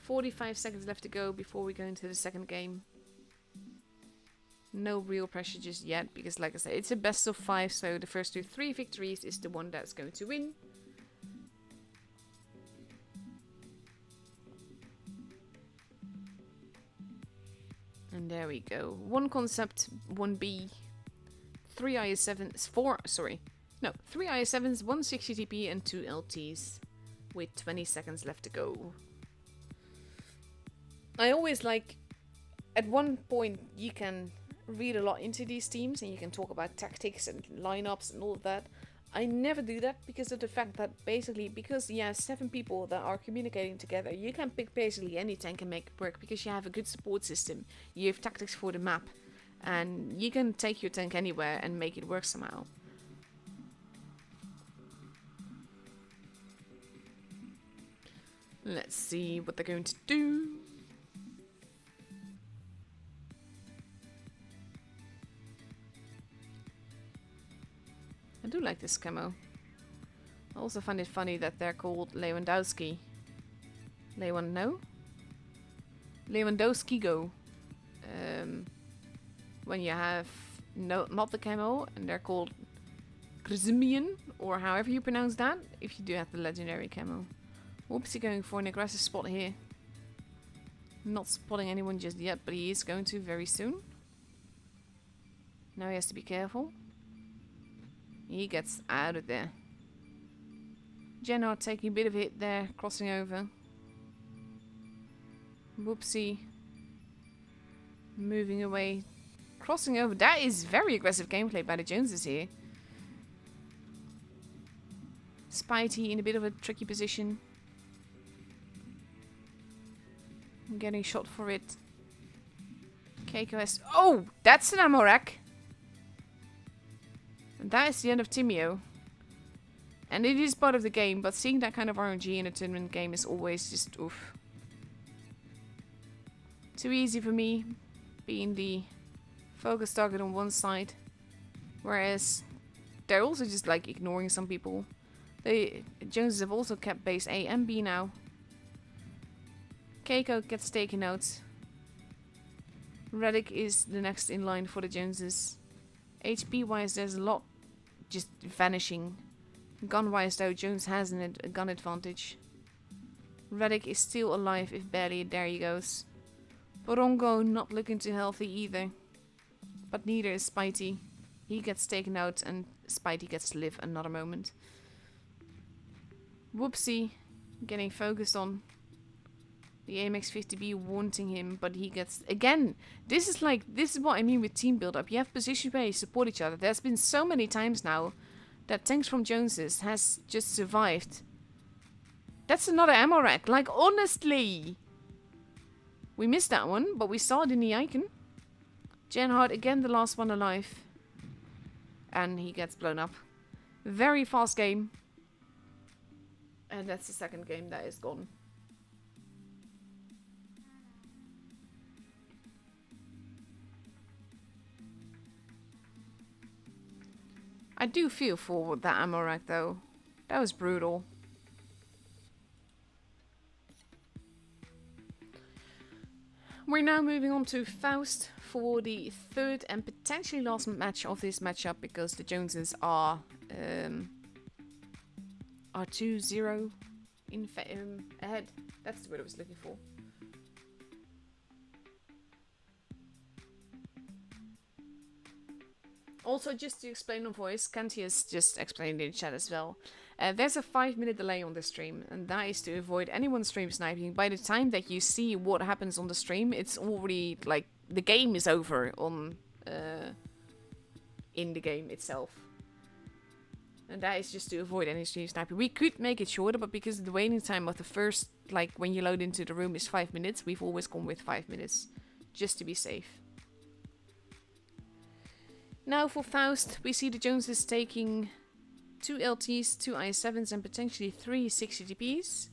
45 seconds left to go before we go into the second game. No real pressure just yet, because like I said, it's a best of 5, so the first 3 victories is the one that's going to win. And there we go. 1 concept, 1 B, 3 IS7s, 3 IS7s, 1 60TP and 2 LTs with 20 seconds left to go. I always like, at one point you can read a lot into these teams and you can talk about tactics and lineups and all of that. I never do that because of the fact that basically, because you have 7 people that are communicating together, you can pick basically any tank and make it work because you have a good support system. You have tactics for the map and you can take your tank anywhere and make it work somehow. Let's see what they're going to do. I do like this camo. I also find it funny that they're called Lewandowski. Lewandowski go. When you have not the camo and they're called Grzimian, or however you pronounce that, if you do have the legendary camo. Whoopsie going for an aggressive spot here. Not spotting anyone just yet, but he is going to very soon. Now he has to be careful. He gets out of there. Jenhard taking a bit of a hit there, crossing over. Whoopsie. Moving away. Crossing over. That is very aggressive gameplay by the Joneses here. Spitey in a bit of a tricky position. Getting shot for it. Keiko has... Oh! That's an ammo rack! And that is the end of Timio. And it is part of the game, but seeing that kind of RNG in a tournament game is always just oof. Too easy for me, being the focus target on one side. Whereas they're also just like ignoring some people. The Joneses have also kept base A and B now. Keiko gets taken out. Reddick is the next in line for the Joneses. HP wise, there's a lot just vanishing. Gun wise though, Jones has a gun advantage. Reddick is still alive, if barely. There he goes. Borongo not looking too healthy either. But neither is Spitey. He gets taken out and Spitey gets to live another moment. Whoopsie getting focused on. The AMX-50B wanting him, but he gets... Again, this is what I mean with team build-up. You have positions where you support each other. There's been so many times now that tanks from Joneses has just survived. That's another ammo rack. Like, honestly. We missed that one, but we saw it in the icon. Jenhard, again, the last one alive. And he gets blown up. Very fast game. And that's the second game that is gone. I do feel for that ammo rack though. That was brutal. We're now moving on to Faust for the third and potentially last match of this matchup, because the Joneses are 2-0 in ahead. That's the word I was looking for. Also, just to explain on voice, Kanti has just explained in chat as well. There's a 5-minute delay on the stream, and that is to avoid anyone stream sniping. By the time that you see what happens on the stream, it's already, like, the game is over on in the game itself. And that is just to avoid any stream sniping. We could make it shorter, but because the waiting time of the first, like, when you load into the room is 5 minutes, we've always gone with 5 minutes, just to be safe. Now for Faust, we see the Joneses taking 2 LTs, 2 IS7s and potentially 3 60TPs.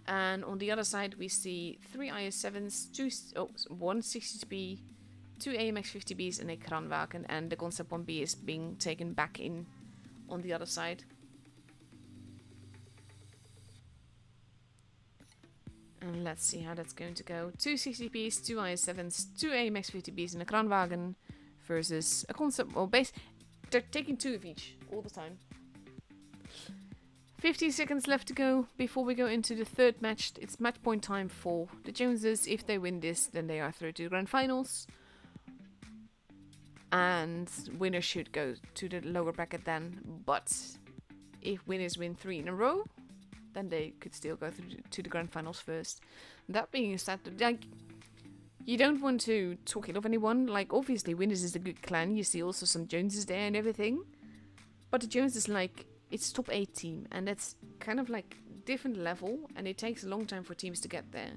And on the other side we see 3 IS7s, 1 60TP, 2 AMX-50Bs and a Kranwagen, and the Concept 1B is being taken back in on the other side. And let's see how that's going to go. 2 60Bs, 2 IS7s, 2 AMX 50Bs in a Kranwagen versus a concept. Well, they're taking 2 of each all the time. 50 seconds left to go before we go into the third match. It's match point time for the Joneses. If they win this, then they are through to the grand finals. And winners should go to the lower bracket then. But if winners win 3 in a row, then they could still go through to the grand finals first. That being said, like, you don't want to talk ill of anyone. Like, obviously, winners is a good clan. You see also some Joneses there and everything. But the Joneses, like, it's top 8 team. And that's kind of like different level. And it takes a long time for teams to get there.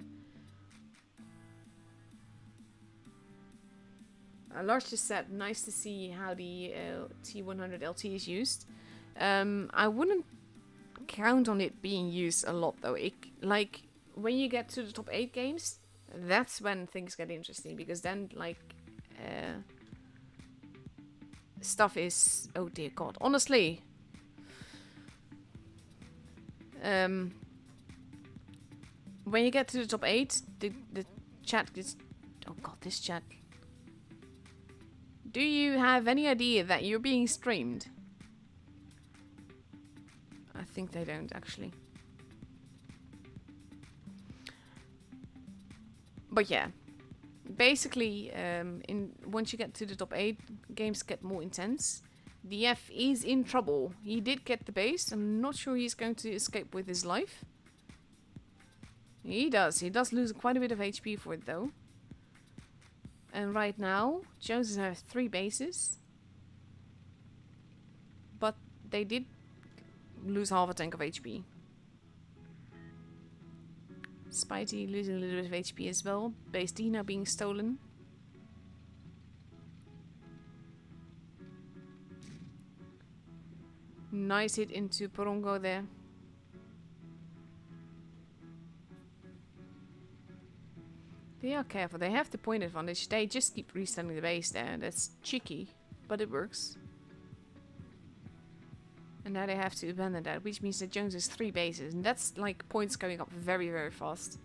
Lars just said, nice to see how the T100 LT is used. I wouldn't count on it being used a lot though. Like when you get to the top 8 games, that's when things get interesting, because then like stuff is, oh dear god, honestly, when you get to the top 8, the chat gets, oh god, this chat. Do you have any idea that you're being streamed? I think they don't, actually. But yeah. Basically, once you get to the top 8, games get more intense. The F is in trouble. He did get the base. I'm not sure he's going to escape with his life. He does. He does lose quite a bit of HP for it, though. And right now, Joneses have 3 bases. But they did lose half a tank of HP. Spidey losing a little bit of HP as well. Base D now being stolen. Nice hit into Porongo there. They are careful. They have the point advantage. They just keep resetting the base there. That's cheeky, but it works. And now they have to abandon that, which means that Jones has 3 bases. And that's like points going up very, very fast.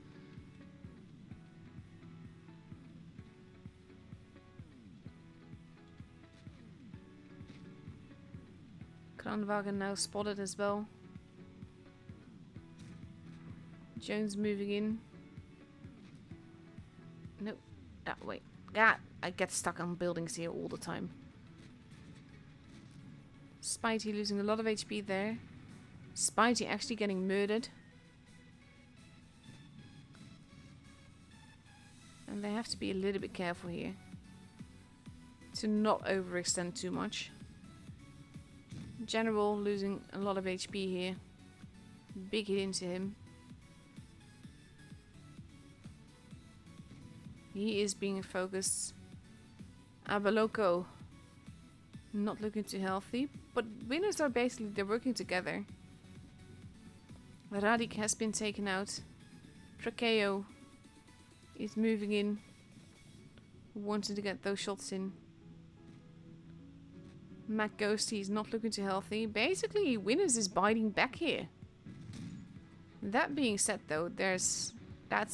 Kranwagen now spotted as well. Jones moving in. Nope. Ah, wait. God, I get stuck on buildings here all the time. Spidey losing a lot of HP there. Spidey actually getting murdered. And they have to be a little bit careful here. To not overextend too much. General losing a lot of HP here. Big hit into him. He is being focused. Abaloko not looking too healthy, but winners are basically, they're working together. Radik has been taken out. Trakeo is moving in, wanting to get those shots in. Mac Ghosty is not looking too healthy. Basically, winners is biting back here. That being said though, that's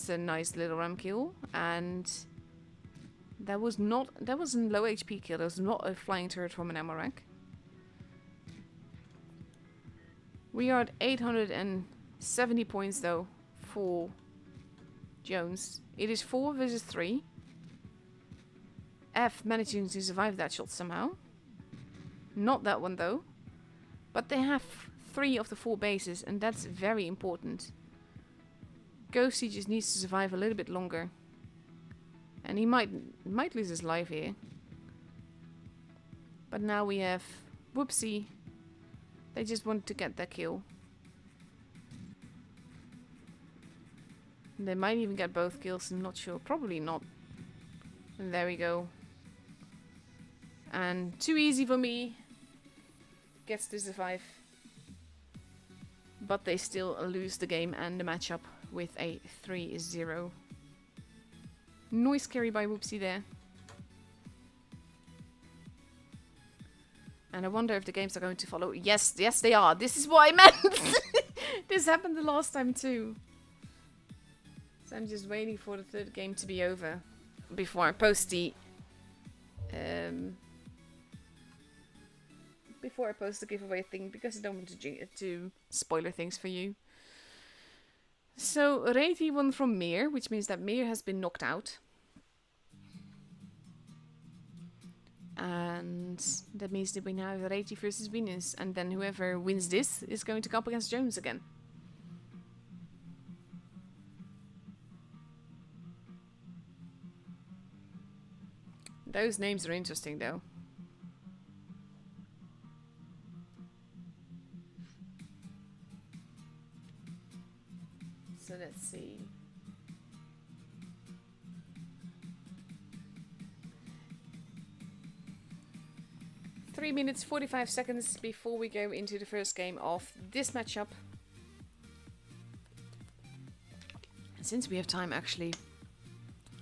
a nice little ram kill, and that was a low HP kill. That was not a flying turret from an ammo rack. We are at 870 points though for Jones. It is 4 versus 3. F managing to survive that shot somehow. Not that one though. But they have 3 of the 4 bases, and that's very important. Ghosty just needs to survive a little bit longer. And he might lose his life here. But now we have Whoopsie. They just want to get that kill. They might even get both kills, I'm not sure. Probably not. And there we go. And too easy for me. Gets to survive. But they still lose the game and the matchup with a 3-0. Noise carry by Whoopsie there. And I wonder if the games are going to follow. Yes, yes they are. This is what I meant. This happened the last time too. So I'm just waiting for the third game to be over before I post the giveaway thing, because I don't want to spoiler things for you. So Reiti won from Mir, which means that Mir has been knocked out. And that means that we now have Reiti versus Venus, and then whoever wins this is going to go up against Jones again. Those names are interesting though. So let's see. Three minutes 45 seconds before we go into the first game of this matchup. And since we have time, actually,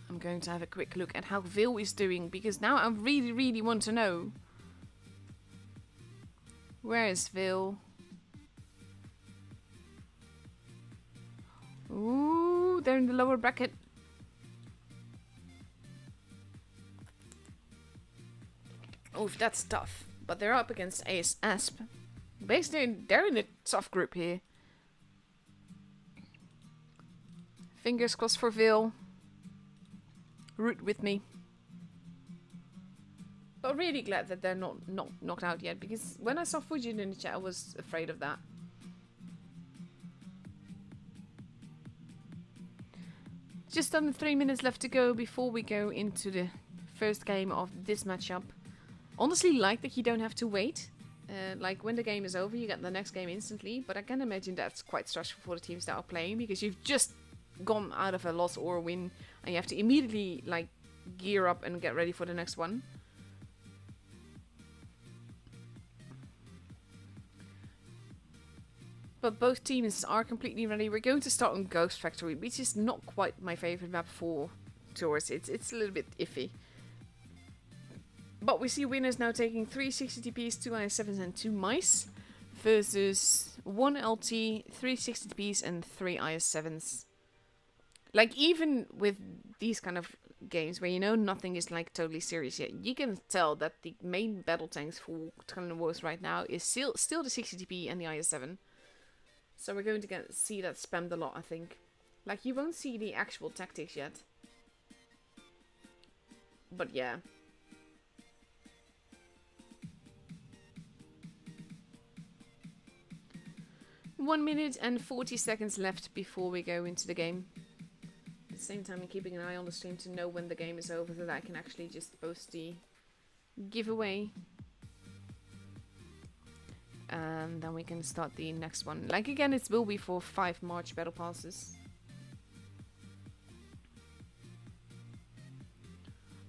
I'm going to have a quick look at how Vil is doing, because now I really want to know. Where is Vil? Ooh, they're in the lower bracket. Oh, that's tough. But they're up against Ace Asp. Basically, they're in a tough group here. Fingers crossed for Vil. Root with me. But really glad that they're not knocked out yet, because when I saw Fujin in the chat, I was afraid of that. Just under 3 minutes left to go before we go into the first game of this matchup. Honestly, like that you don't have to wait. Like when the game is over, you get the next game instantly. But I can imagine that's quite stressful for the teams that are playing, because you've just gone out of a loss or a win, and you have to immediately like gear up and get ready for the next one. But both teams are completely ready. We're going to start on Ghost Factory, which is not quite my favorite map for tours. It's a little bit iffy. But we see winners now taking 3 60TPs, 2 IS7s and 2 mice, versus 1 LT, 3 60TPs and 3 IS7s. Like, even with these kind of games where you know nothing is like totally serious yet, you can tell that the main battle tanks for Tournament Wars right now is still the 60TP and the IS7. So we're going to see that spammed a lot, I think. Like, you won't see the actual tactics yet. But yeah. One minute and 40 seconds left before we go into the game. At the same time, I'm keeping an eye on the stream to know when the game is over, so that I can actually just post the giveaway. And then we can start the next one. Like, again, it will be for 5 March battle passes.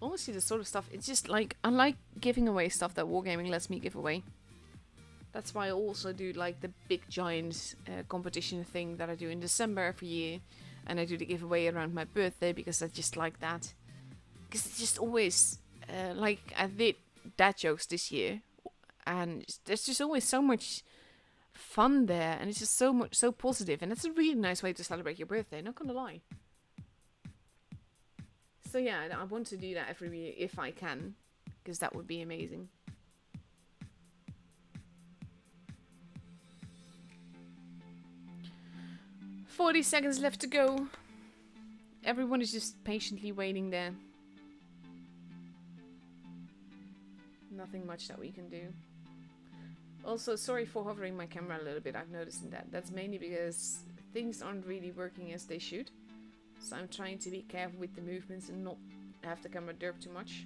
Honestly, this sort of stuff, it's just like, I like giving away stuff that Wargaming lets me give away. That's why I also do like the big giant competition thing that I do in December every year. And I do the giveaway around my birthday, because I just like that. Because it's just always, like, I did dad jokes this year. And there's just always so much fun there. And it's just so positive. And it's a really nice way to celebrate your birthday, not gonna lie. So yeah, I want to do that every year if I can. Because that would be amazing. "40 seconds left to go." Everyone is just patiently waiting there. Nothing much that we can do. Also, sorry for hovering my camera a little bit, I've noticed that. That's mainly because things aren't really working as they should. So I'm trying to be careful with the movements and not have the camera derp too much.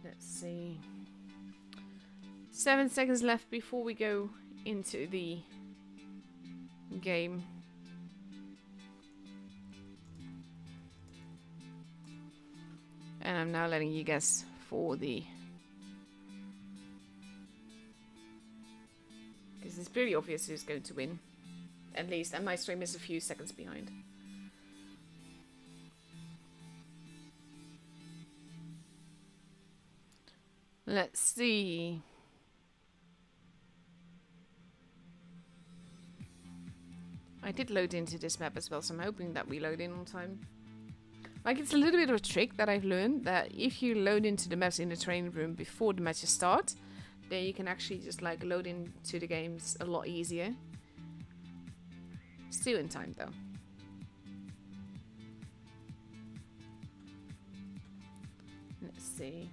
Let's see. 7 seconds left before we go into the game. And I'm now letting you guess for the... Because it's pretty obvious who's going to win. At least, and my stream is a few seconds behind. Let's see. I did load into this map as well, so I'm hoping that we load in on time. Like, it's a little bit of a trick that I've learned, that if you load into the maps in the training room before the matches start, then you can actually just like load into the games a lot easier. Still in time though. Let's see.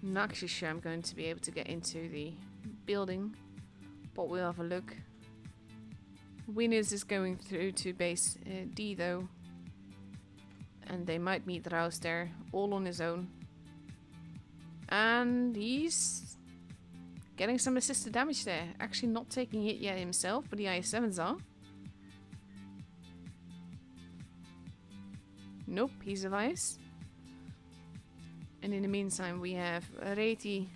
I'm not actually sure I'm going to be able to get into the building, but we'll have a look. Winners is going through to base D though, and they might meet Rouse there, all on his own. And he's getting some assisted damage there. Actually not taking hit yet himself, but the IS-7s are. Nope, he survives. And in the meantime, we have Reti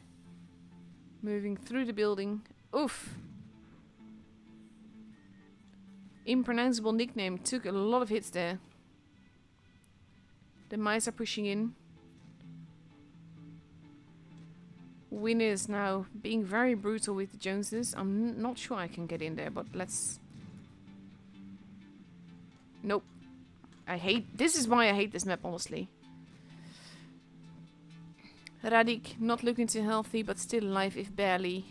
moving through the building. Oof! Impronounceable nickname, took a lot of hits there. The mice are pushing in. Win is now being very brutal with the Joneses. I'm not sure I can get in there, but let's... Nope. This is why I hate this map, honestly. Radik, not looking too healthy, but still alive, if barely.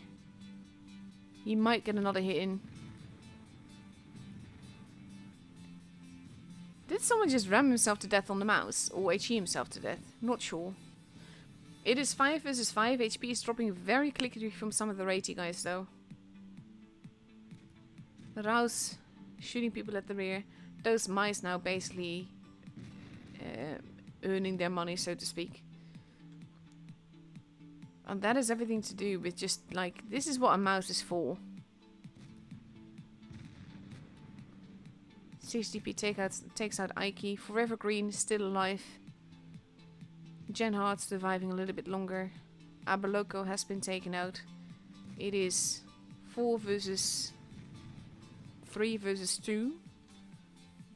He might get another hit in. Did someone just ram himself to death on the mouse? Or HE himself to death? Not sure. It is 5 versus 5. HP is dropping very quickly from some of the Rati guys though. Rouse shooting people at the rear. Those mice now basically earning their money, so to speak. And that has everything to do with just like, this is what a mouse is for. 60p takes out Ike. Forever Green still alive. Jen Hart surviving a little bit longer. Abaloko has been taken out. It is 4 versus 3 versus 2.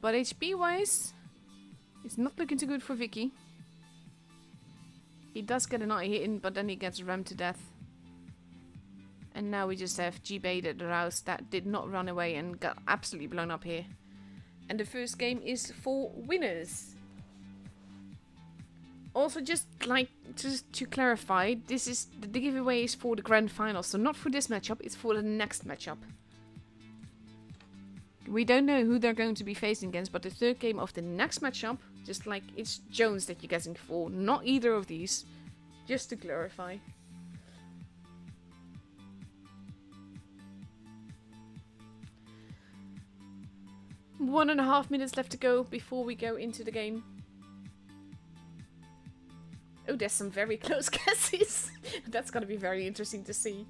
But HP wise, it's not looking too good for Vicky. He does get another hit in, but then he gets rammed to death. And now we just have G-baited Rouse that did not run away and got absolutely blown up here. And the first game is for winners. Also, just to clarify, this is the giveaway is for the grand final, so not for this matchup, it's for the next matchup. We don't know who they're going to be facing against, but the third game of the next matchup, just like it's Jones that you're guessing for, not either of these, just to clarify. One and a half minutes left to go before we go into the game. Oh, there's some very close guesses. That's gonna be very interesting to see.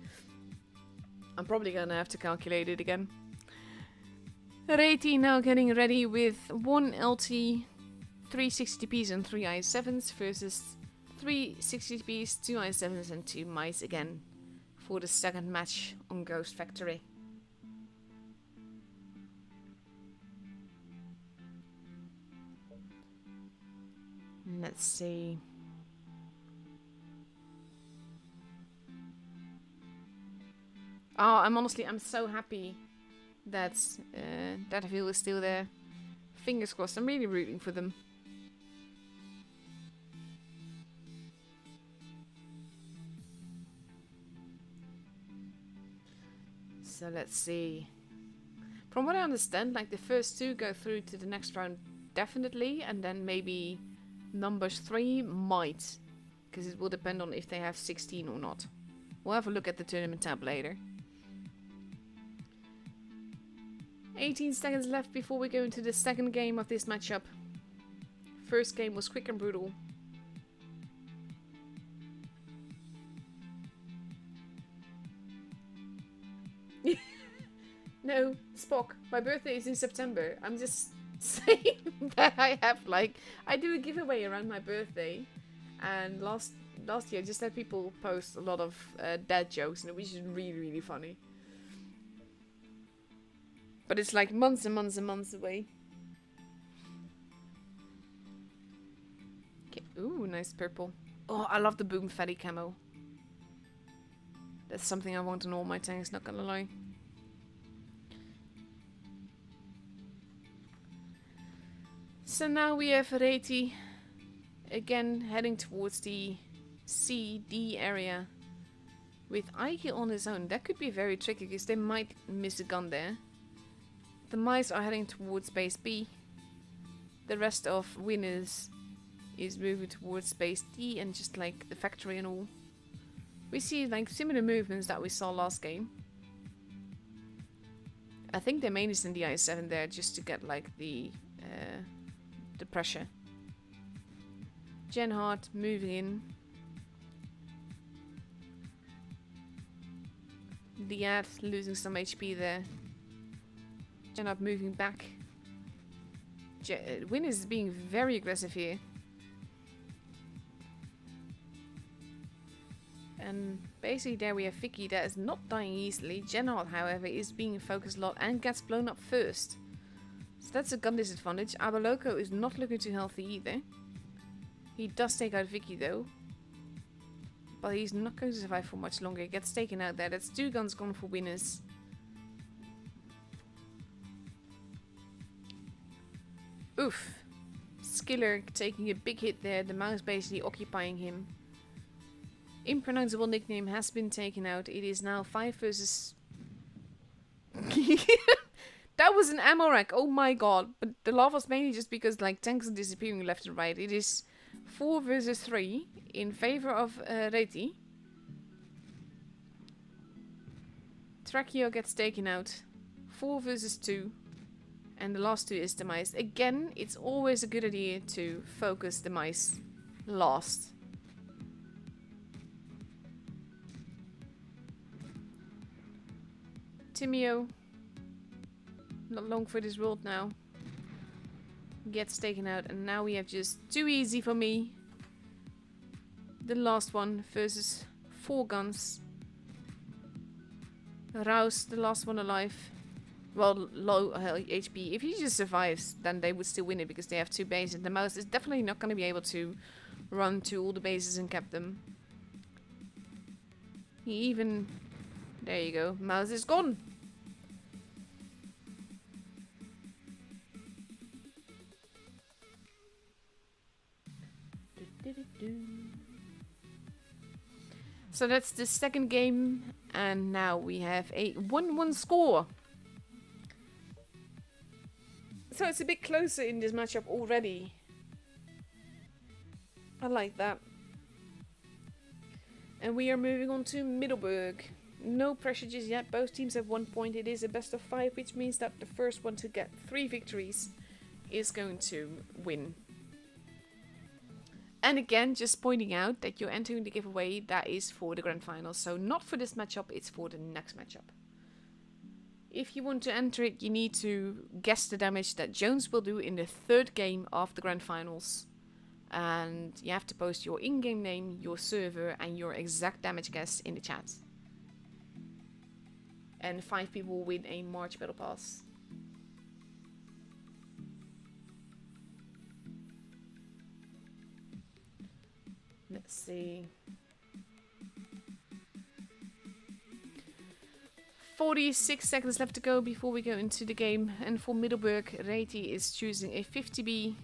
I'm probably gonna have to calculate it again. Reti now getting ready with 1 LT, 3 60Ps and 3 IS-7s versus 3 60Ps, 2 IS-7s and 2 mice again for the second match on Ghost Factory. Let's see. Oh, I'm so happy that that Hill is still there. Fingers crossed. I'm really rooting for them. So let's see. From what I understand, like the first 2 go through to the next round definitely, and then maybe numbers 3 might, because it will depend on if they have 16 or not. We'll have a look at the tournament tab later. 18 seconds left before we go into the second game of this matchup. First game was quick and brutal. No, Spock, my birthday is in September. I'm just saying that I have I do a giveaway around my birthday, and last year I just had people post a lot of dad jokes, and it was just really funny. But it's like months and months and months away. Okay. Ooh, nice purple. Oh, I love the Boom Fatty camo. That's something I want on all my tanks, not gonna lie. So now we have Reti again heading towards the CD area with Ike on his own. That could be very tricky because they might miss a gun there. The mice are heading towards base B. The rest of Winners is moving towards base D and just like the factory and all. We see like similar movements that we saw last game. I think their main is in the I7 there just to get like the pressure. Genhard moving in. Liad losing some HP there. Genhard moving back. Win is being very aggressive here. And basically there we have Vicky that is not dying easily. Genhard, however, is being focused a lot and gets blown up first. So that's a gun disadvantage. Abaloko is not looking too healthy either. He does take out Vicky though. But he's not going to survive for much longer. He gets taken out there. That's 2 guns gone for Winners. Oof. Skiller taking a big hit there. The mouse basically occupying him. Impronounceable nickname has been taken out. It is now 5 versus... That was an ammo rack. Oh my god. But the laugh was mainly just because like tanks are disappearing left and right. It is 4 versus 3 in favor of Reti. Tracheo gets taken out. 4 versus 2. And the last 2 is the mice. Again, it's always a good idea to focus the mice last. Timio, not long for this world now, gets taken out, and now we have just too easy for me. The last one versus 4 guns. Rouse, the last one alive. Well, low HP. If he just survives, then they would still win it because they have 2 bases. The mouse is definitely not going to be able to run to all the bases and cap them. He even... There you go. Mouse is gone. So that's the second game. And now we have a 1-1 score. So it's a bit closer in this matchup already. I like that. And we are moving on to Middelburg. No pressure just yet. Both teams have 1 point. It is a best of 5, which means that the first one to get 3 victories is going to win. And again, just pointing out that you're entering the giveaway that is for the grand final. So not for this matchup, it's for the next matchup. If you want to enter it, you need to guess the damage that Jones will do in the 3rd game of the grand finals. And you have to post your in-game name, your server, and your exact damage guess in the chat. And 5 people will win a March Battle Pass. Let's see. 46 seconds left to go before we go into the game. And for Middelburg, Reti is choosing a 50B,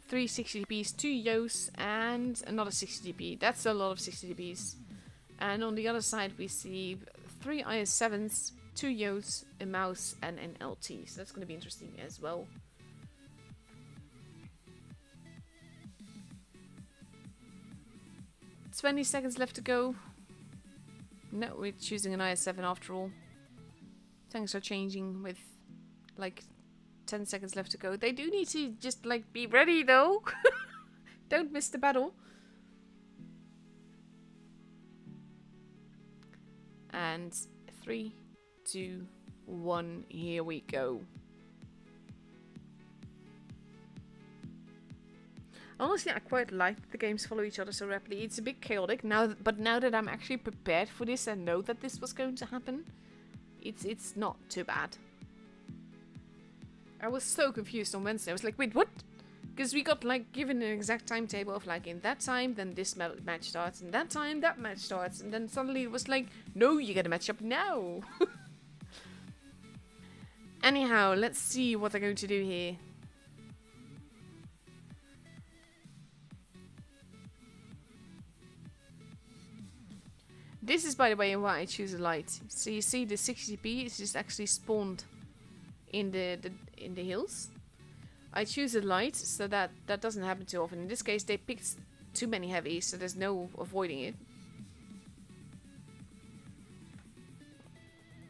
3 60DPs, 2 Yos, and another 60DP. That's a lot of 60DPs. And on the other side, we see 3 IS7s, 2 Yos, a mouse, and an LT. So that's going to be interesting as well. $20 seconds left to go. No, we're choosing an IS7 after all. Tanks are changing with like 10 seconds left to go. They do need to just like be ready though. Don't miss the battle. And 3, 2, 1, here we go. Honestly, I quite like that the games follow each other so rapidly. It's a bit chaotic now, but now that I'm actually prepared for this and know that this was going to happen, it's not too bad. I was so confused on Wednesday. I was like, wait, what? Because we got like given an exact timetable of like in that time, then this match starts, and that time that match starts, and then suddenly it was like, no, you gotta match up now. Anyhow, let's see what they're going to do here. This is, by the way, why I choose a light. So you see the 60p is just actually spawned in the hills. I choose a light so that doesn't happen too often. In this case, they picked too many heavies, so there's no avoiding it.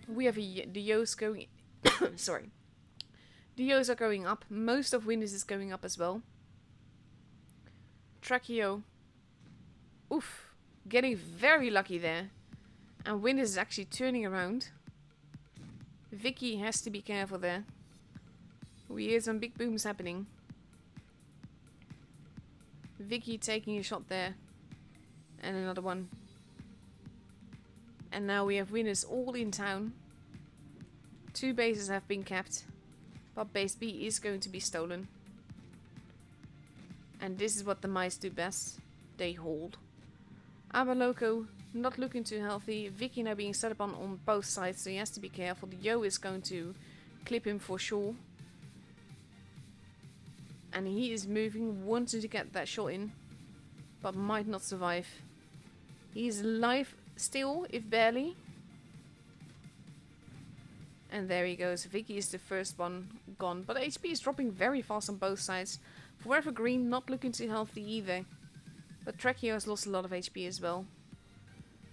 We have the Yos going... Sorry. The Yos are going up. Most of Windows is going up as well. Tracheo. Oof. Getting very lucky there. And Windows is actually turning around. Vicky has to be careful there. We hear some big booms happening. Vicky taking a shot there. And another one. And now we have winners all in town. 2 bases have been kept. But base B is going to be stolen. And this is what the mice do best. They hold. Abaloco not looking too healthy. Vicky now being set up on both sides, so he has to be careful. The Yo is going to clip him for sure. And he is moving, wanting to get that shot in. But might not survive. He's alive still, if barely. And there he goes. Vicky is the first one gone. But HP is dropping very fast on both sides. Forever Green not looking too healthy either. But Tracheo has lost a lot of HP as well.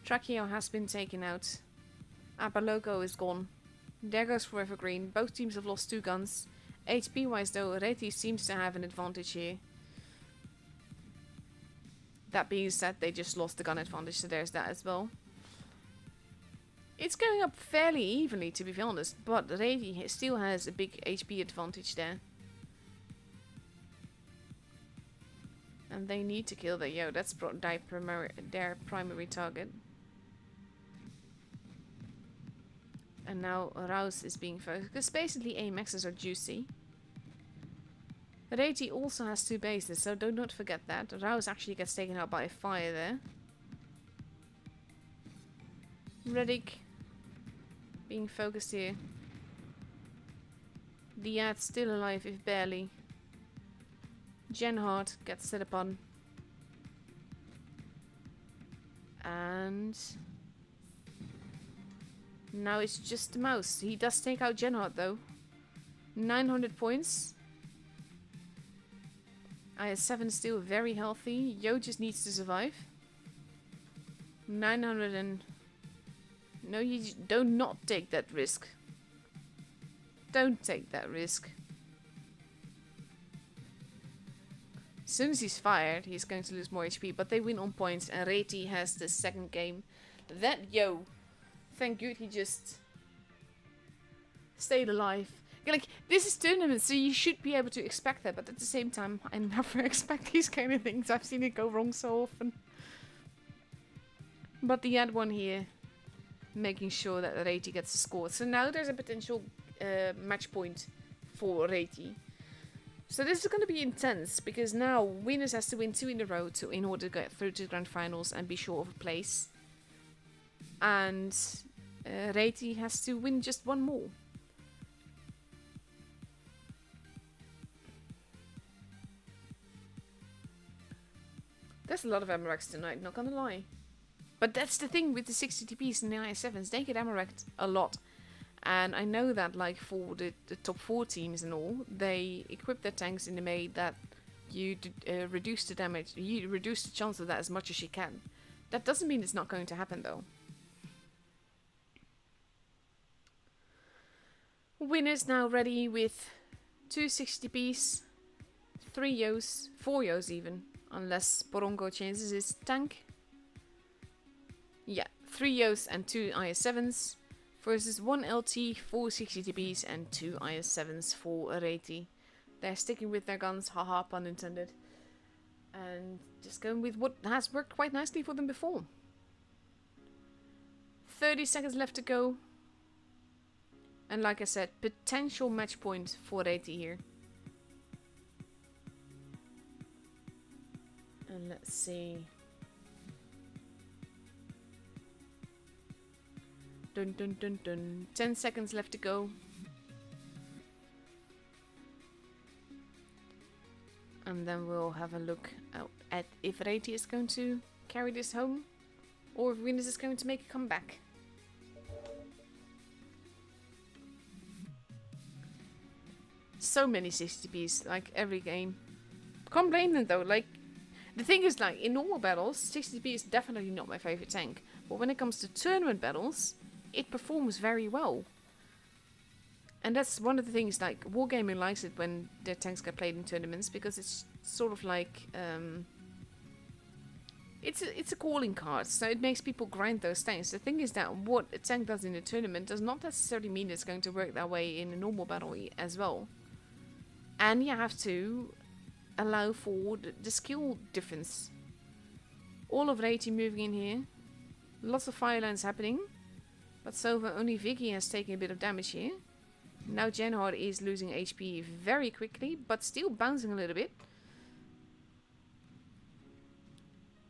Tracheo has been taken out. Abaloco is gone. There goes Forever Green. Both teams have lost 2 guns. HP wise though, Reti seems to have an advantage here. That being said, they just lost the gun advantage, so there's that as well. It's going up fairly evenly, to be honest, but Reti still has a big HP advantage there. And they need to kill the Yo. That's their primary target. And now Rouse is being focused. Because basically AMXs are juicy. Reti also has 2 bases, so do not forget that. Rouse actually gets taken out by a fire there. Reddick being focused here. Diat still alive, if barely. Genhard gets set upon. And now it's just the mouse. He does take out Genhard though. 900 points. IS7 still very healthy. Yo just needs to survive. 900 and... No, you do not take that risk. Don't take that risk. As soon as he's fired, he's going to lose more HP, but they win on points, and Reti has the second game. That Yo, thank God he just stayed alive. Like, this is tournament, so you should be able to expect that, but at the same time, I never expect these kind of things. I've seen it go wrong so often. But the ad one here, making sure that Reti gets a score. So now there's a potential match point for Reti. So this is going to be intense, because now Winners has to win 2 in a row in order to get through to the grand finals and be sure of a place. And Reti has to win just 1 more. There's a lot of Amaraks tonight, not gonna lie. But that's the thing with the 60 TPs and the IS7s, they get Amarakt a lot. And I know that, like, for the top 4 teams and all, they equip their tanks in a way that you reduce the damage, you reduce the chance of that as much as you can. That doesn't mean it's not going to happen, though. Winners now ready with 2 60Ps, 3 Yos, 4 Yos even, unless Porongo changes his tank. Yeah, 3 Yos and 2 IS7s. Versus 1 LT, 4 60TPs and 2 IS7s for Reti. They're sticking with their guns, haha, pun intended. And just going with what has worked quite nicely for them before. 30 seconds left to go. And like I said, potential match point for Reti here. And let's see. Dun dun dun dun. 10 seconds left to go. And then we'll have a look at if Reiti is going to carry this home, or if Venus is going to make a comeback. So many 60Bs, like every game. Can't blame them though, like, the thing is, like, in normal battles, 60B is definitely not my favorite tank. But when it comes to tournament battles, it performs very well. And that's one of the things, like, Wargaming likes it when their tanks get played in tournaments, because it's sort of like, it's a calling card, so it makes people grind those tanks. The thing is that what a tank does in a tournament does not necessarily mean it's going to work that way in a normal battle as well. And you have to allow for the skill difference. All of Reiti moving in here. Lots of fire lines happening. But so far only Vicky has taken a bit of damage here. Now Genhard is losing HP very quickly, but still bouncing a little bit.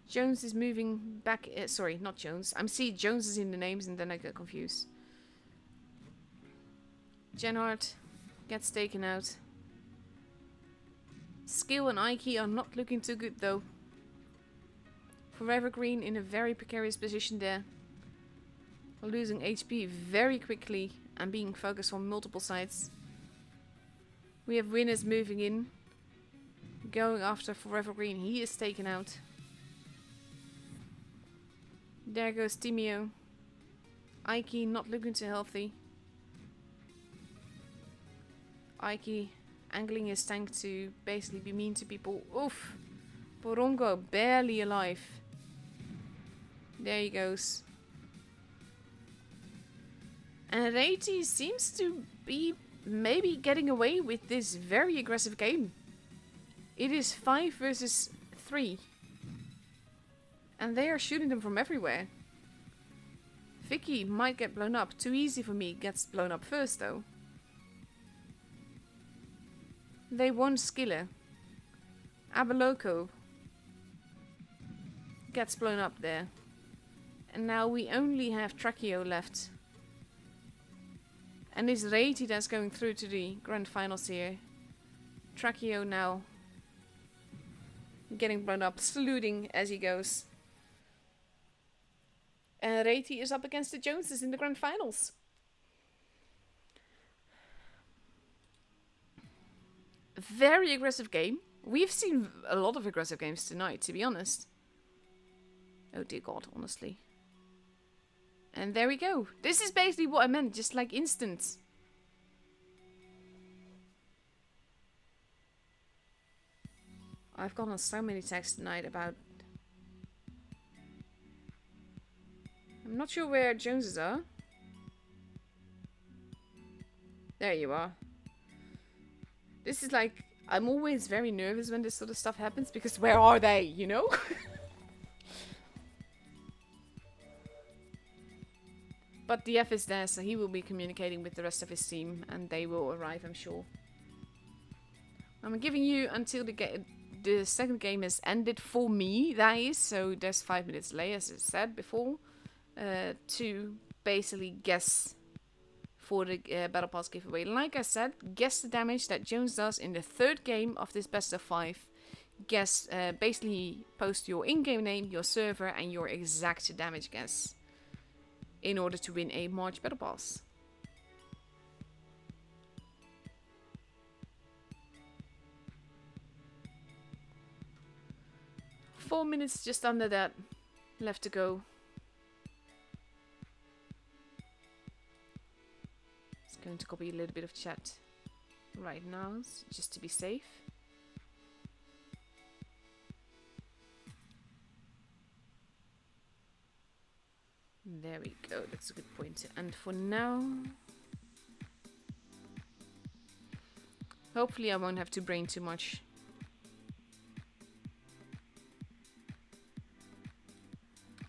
Jones is moving back. Sorry, not Jones. I'm seeing Jones is in the names and then I get confused. Genhard gets taken out. Skill and Ike are not looking too good though. Forever Green in a very precarious position there. Losing HP very quickly and being focused on multiple sides. We have Winners moving in. Going after Forever Green. He is taken out. There goes Timio. Ike not looking too healthy. Ike angling his tank to basically be mean to people. Oof. Borongo barely alive. There he goes. And Reiti seems to be maybe getting away with this very aggressive game. It is 5 versus 3. And they are shooting them from everywhere. Vicky might get blown up. Too easy for me gets blown up first though. They won Skiller. Abaloko gets blown up there. And now we only have Tracheo left. And it's Reiti that's going through to the grand finals here. Tracheo now getting blown up, saluting as he goes. And Reiti is up against the Joneses in the grand finals. Very aggressive game. We've seen a lot of aggressive games tonight, to be honest. Oh dear God, honestly. And there we go. This is basically what I meant, just like instant. I've gotten so many texts tonight about... I'm not sure where Joneses are. There you are. This is like... I'm always very nervous when this sort of stuff happens, because where are they, you know? But DF is there, so he will be communicating with the rest of his team, and they will arrive, I'm sure. I'm giving you until the second game is ended for me, that is, so there's 5 minutes delay, as I said before, to basically guess for the Battle Pass giveaway. Like I said, guess the damage that Jones does in the third game of this best of 5. Guess, basically post your in-game name, your server, and your exact damage guess in order to win a March Battle Pass. Four minutes just under that left to go. Just going to copy a little bit of chat right now, just to be safe. There we go, that's a good point. And for now, hopefully I won't have to brain too much.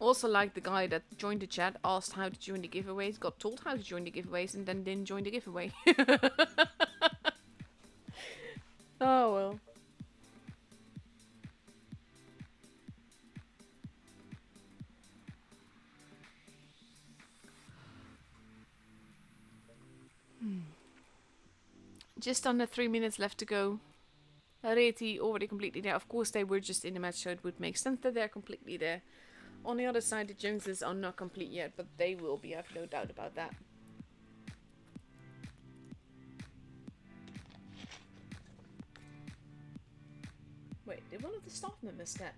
Also, like the guy that joined the chat, asked how to join the giveaways, got told how to join the giveaways, and then didn't join the giveaway. Oh well. Just under 3 minutes left to go. Reti already completely there. Of course, they were just in the match, so it would make sense that they're completely there. On the other side, the Joneses are not complete yet, but they will be, I have no doubt about that. Wait, did one of the staff members get?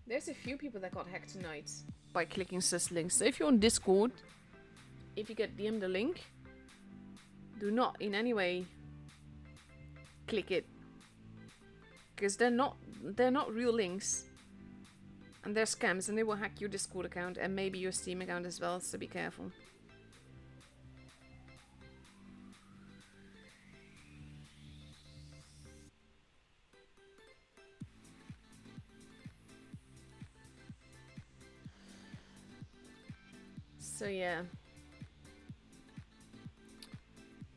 There's a few people that got hacked tonight by clicking sus links. So if you're on Discord, if you get DM'd the link, do not in any way click it, because they're not real links, and they're scams, and they will hack your Discord account and maybe your Steam account as well. So be careful. So yeah,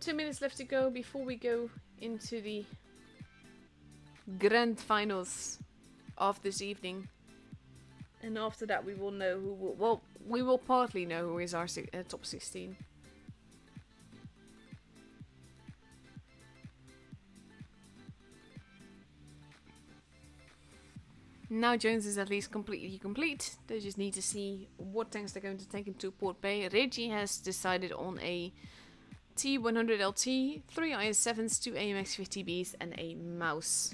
2 minutes left to go before we go into the grand finals of this evening. And after that we will know who will, well, we will partly know who is our top 16. Now Jones is at least completely complete. They just need to see what tanks they're going to take into Port Bay. Reggie has decided on a T100 LT, 3 IS-7s, 2 AMX-50Bs and a mouse.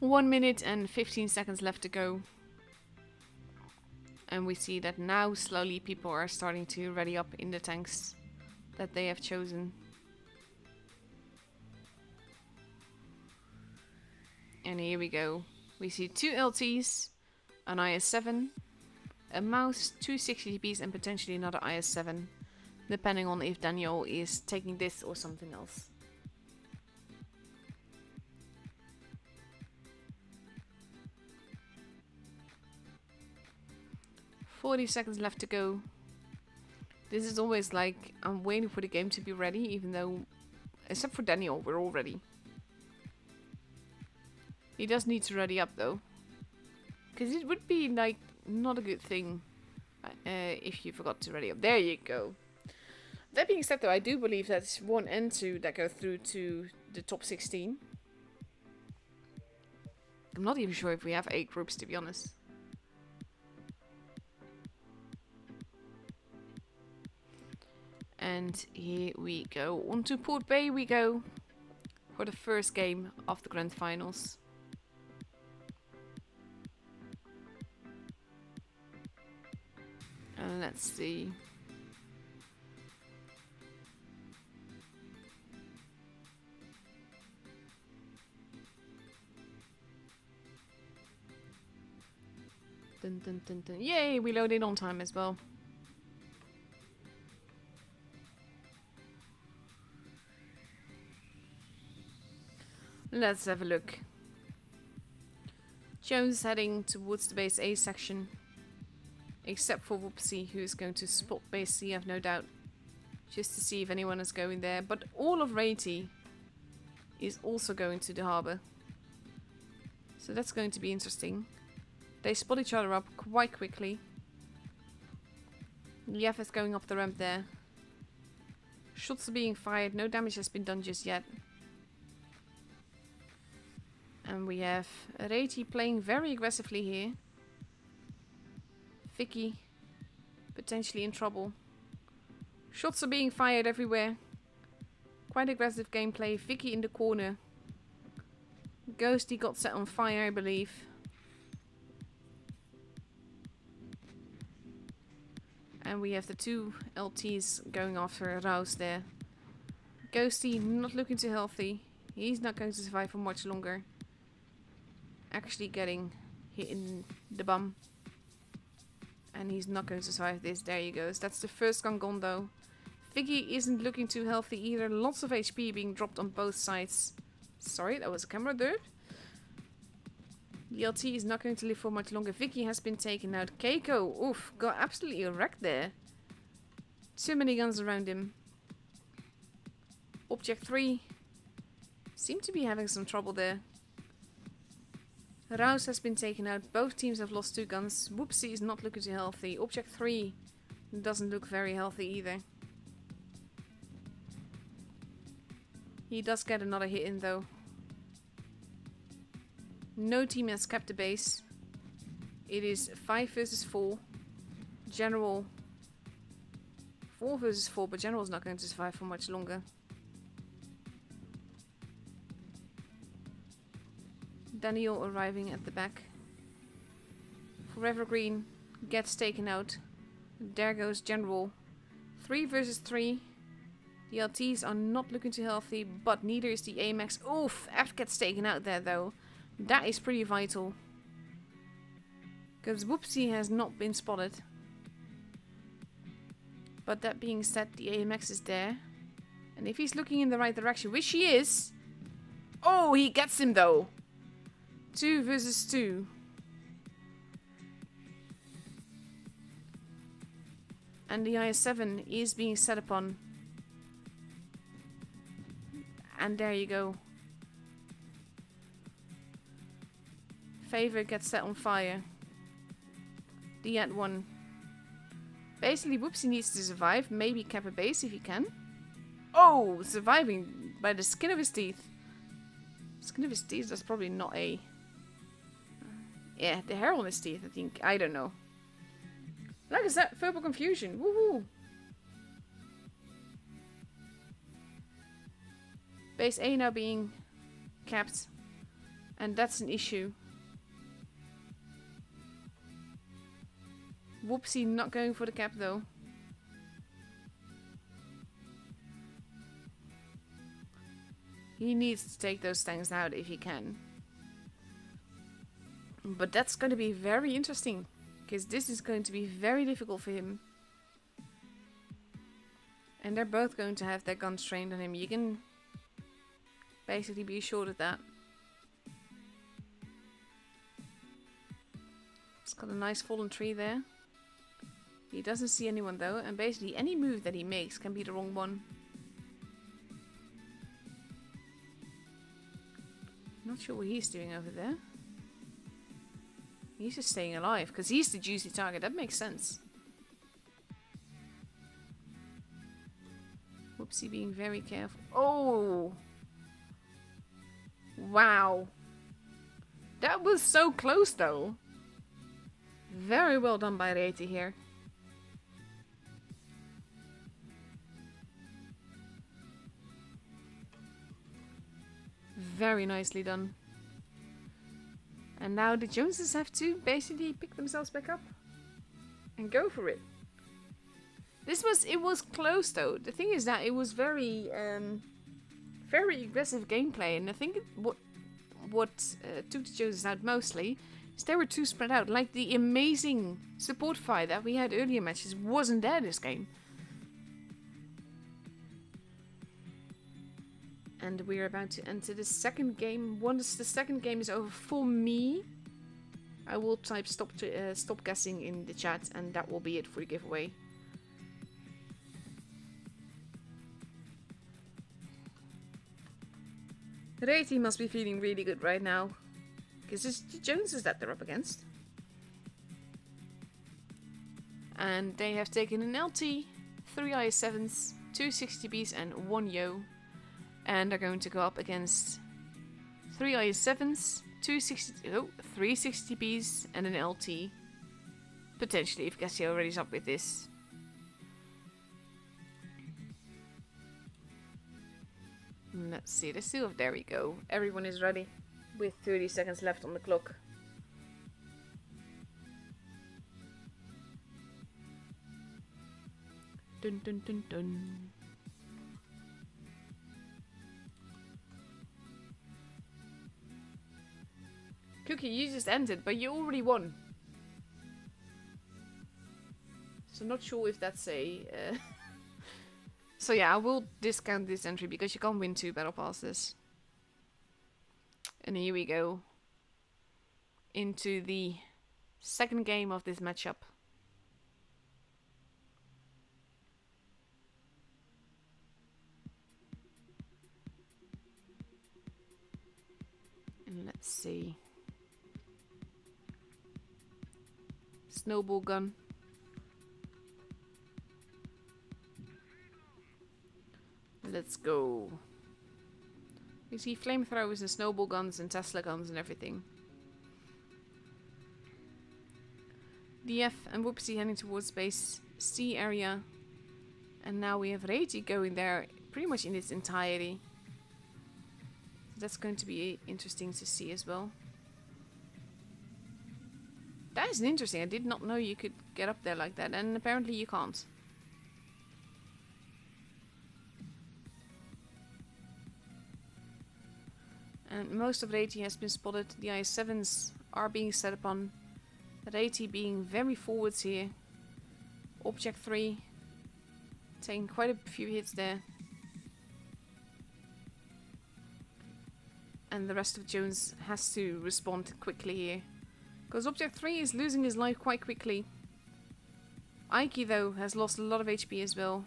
One minute and 15 seconds left to go. And we see that now slowly people are starting to ready up in the tanks that they have chosen. And here we go. We see 2 LTs, an IS-7, a mouse, 2 60Bs and potentially another IS-7, depending on if Daniel is taking this or something else. "40 seconds left to go." This is always like, I'm waiting for the game to be ready, even though, except for Daniel, we're all ready. He does need to ready up though, because it would be like not a good thing if you forgot to ready up. There you go. That being said though, I do believe that it's 1 and 2 that go through to the top 16. I'm not even sure if we have 8 groups, to be honest. And here we go. On to Port Bay we go for the first game of the grand finals. And let's see. Dun, dun, dun, dun. Yay, we loaded on time as well. Let's have a look. Jones heading towards the base A section. Except for Whoopsie, who is going to spot base C, I have no doubt. Just to see if anyone is going there. But all of Rati is also going to the harbour. So that's going to be interesting. They spot each other up quite quickly. Liev is going up the ramp there. Shots are being fired. No damage has been done just yet. And we have Rati playing very aggressively here. Vicky potentially in trouble. Shots are being fired everywhere. Quite aggressive gameplay. Vicky in the corner. Ghosty got set on fire, I believe. And we have the 2 LTs going after Rouse there. Ghosty not looking too healthy. He's not going to survive for much longer. Actually getting hit in the bum. And he's not going to survive this. There he goes. That's the first gun gone though. Vicky isn't looking too healthy either. Lots of HP being dropped on both sides. Sorry, that was a camera dirt. The LT is not going to live for much longer. Vicky has been taken out. Keiko, oof, got absolutely wrecked there. Too many guns around him. Object 3 seemed to be having some trouble there. Rouse has been taken out. Both teams have lost 2 guns. Whoopsie is not looking too healthy. Object 3 doesn't look very healthy either. He does get another hit in though. No team has kept the base. It is 5 versus 4. General 4 versus 4, but General's not going to survive for much longer. Daniel arriving at the back. Forever Green gets taken out. There goes General. 3 versus 3. The LTs are not looking too healthy, but neither is the AMX. Oof, F gets taken out there though. That is pretty vital. Because Whoopsie has not been spotted. But that being said, the AMX is there. And if he's looking in the right direction, which he is... Oh, he gets him though. 2 versus 2. And the IS-7 is being set upon. And there you go. Favor gets set on fire. The Ad-1. Basically, Whoopsie needs to survive. Maybe cap a base if he can. Oh, surviving by the skin of his teeth. Skin of his teeth, that's probably not a... Yeah, the hair on his teeth, I think. I don't know. Like I said, verbal confusion. Woohoo! Base A now being capped. And that's an issue. Whoopsie not going for the cap though. He needs to take those tanks out if he can. But that's going to be very interesting. Because this is going to be very difficult for him. And they're both going to have their guns trained on him. You can basically be assured of that. It's got a nice fallen tree there. He doesn't see anyone though. And basically any move that he makes can be the wrong one. Not sure what he's doing over there. He's just staying alive, because he's the juicy target. That makes sense. Whoopsie being very careful. Oh! Wow. That was so close though. Very well done by Reti here. Very nicely done. And now the Joneses have to basically pick themselves back up and go for it. It was close though. The thing is that it was very aggressive gameplay, and I think what took the Joneses out mostly is they were too spread out. Like the amazing support fight that we had earlier matches wasn't there this game. And we're about to enter the second game. Once the second game is over for me, I will type stop guessing in the chat, and that will be it for the giveaway. Reti must be feeling really good right now, because it's the Joneses that they're up against. And they have taken an LT, 3 IS-7s, 2 60Bs and 1 Yo. And they're going to go up against 3 IS-7s, 3 60Bs and an LT. Potentially, if Cassie already's up with this. Let's see, there we go. Everyone is ready with 30 seconds left on the clock. Dun dun dun dun. Cookie, you just entered, but you already won. So not sure if that's a... So yeah, I will discount this entry because you can't win 2 battle passes. And here we go. Into the second game of this matchup. And let's see. snowball gun. Let's go. You see flamethrowers and snowball guns and Tesla guns and everything. DF and Whoopsie heading towards base C area. And now we have Reiji going there pretty much in its entirety. So that's going to be interesting to see as well. That is interesting. I did not know you could get up there like that. And apparently you can't. And most of Reiti has been spotted. The IS-7s are being set upon. Reiti being very forwards here. Object 3 taking quite a few hits there. And the rest of Jones has to respond quickly here. Because Object 3 is losing his life quite quickly. Aiki though has lost a lot of HP as well.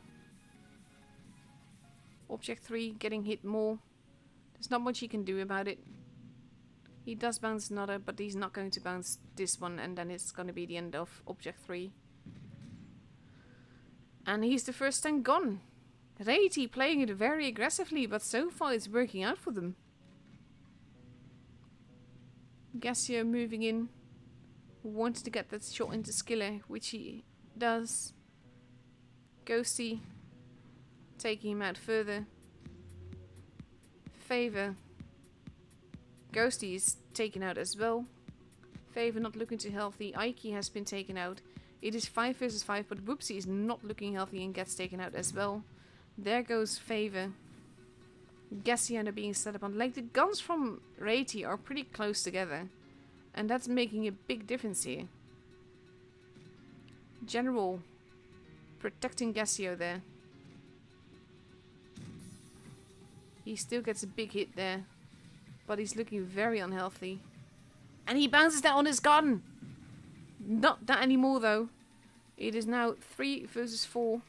Object 3 getting hit more. There's not much he can do about it. He does bounce another, but he's not going to bounce this one, and then it's going to be the end of Object 3. And he's the first tank gone. Reiti playing it very aggressively, but so far it's working out for them. Gassio moving in. Wanted to get that shot into Skiller, which he does. Ghosty taking him out further. Favor. Ghosty is taken out as well. Favor not looking too healthy. Aiki has been taken out. It is 5 versus 5, but Whoopsie is not looking healthy and gets taken out as well. There goes Favor. Gassiana being set up on. Like, the guns from Reiti are pretty close together. And that's making a big difference here. General protecting Gassio there. He still gets a big hit there. But he's looking very unhealthy. And he bounces that on his gun! Not that anymore though. It is now 3 versus 4.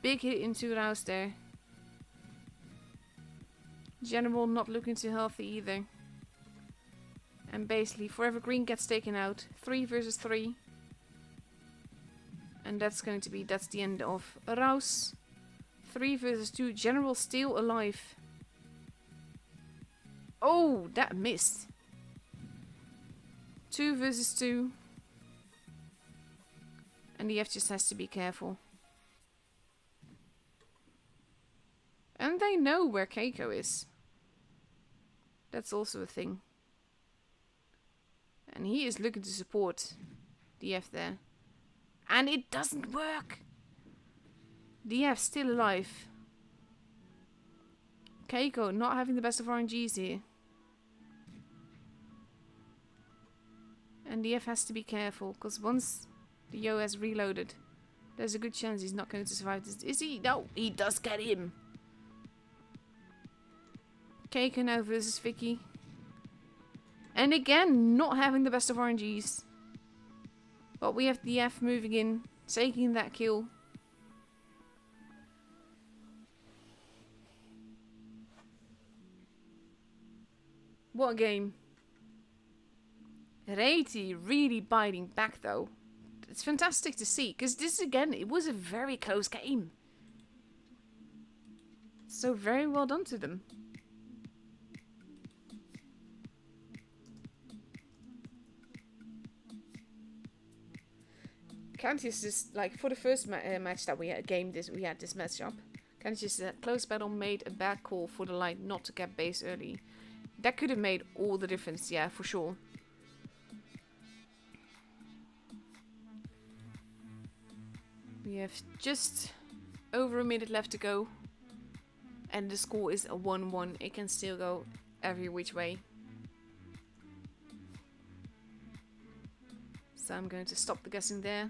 Big hit into Rouse there. General not looking too healthy either. And basically Forever Green gets taken out. 3 versus 3. And that's the end of Rouse. 3 versus 2. General still alive. Oh, that missed. 2 versus 2. And the F just has to be careful. And they know where Keiko is. That's also a thing. And he is looking to support the F there. And it doesn't work. The F still alive. Keiko not having the best of RNGs here. And the F has to be careful, because once the Yo has reloaded, there's a good chance he's not going to survive this. Is he? No, he does get him. Keiko now versus Vicky. And again, not having the best of RNGs. But we have the F moving in, taking that kill. What a game. Reiti really biting back though. It's fantastic to see, because this again, it was a very close game. So very well done to them. Cantius just, like, for the first match that we had we had this matchup, Cantius close battle made a bad call for the light not to get base early. That could have made all the difference, yeah, for sure. We have just over a minute left to go. And the score is a 1-1. It can still go every which way. So I'm going to stop the guessing there.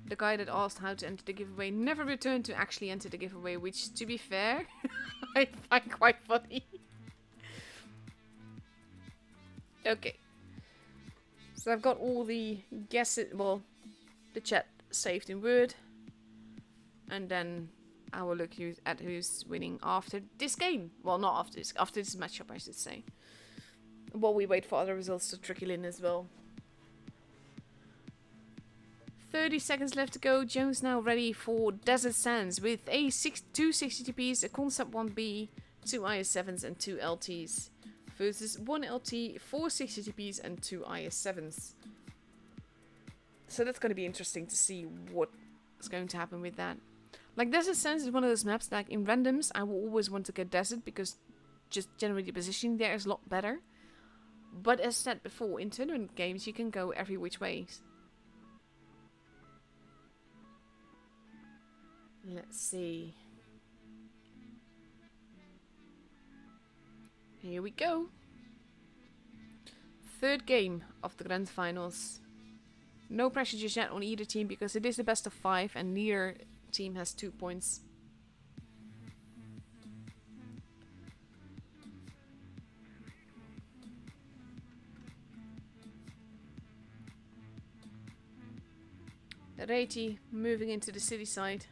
The guy that asked how to enter the giveaway never returned to actually enter the giveaway, which, to be fair, I find quite funny. Okay. So I've got all the guesses, well, the chat saved in Word. And then I will look at who's winning after this game. Well, not after this matchup, I should say. while we wait for other results to trickle in as well. 30 seconds left to go. Jones now ready for Desert Sands with two 60TPs, a Concept 1B, 2 IS7s and 2 LTs. Versus 1 LT, 4 60TPs and 2 IS7s. So that's going to be interesting to see what's going to happen with that. Like, Desert Sands is one of those maps that, like, in randoms, I will always want to get Desert because just generally the positioning there is a lot better. But as said before, in tournament games you can go every which way. Let's see. Here we go. Third game of the grand finals. No pressure just yet on either team because it is the best of 5 and neither team has 2 points. Reti moving into the city side.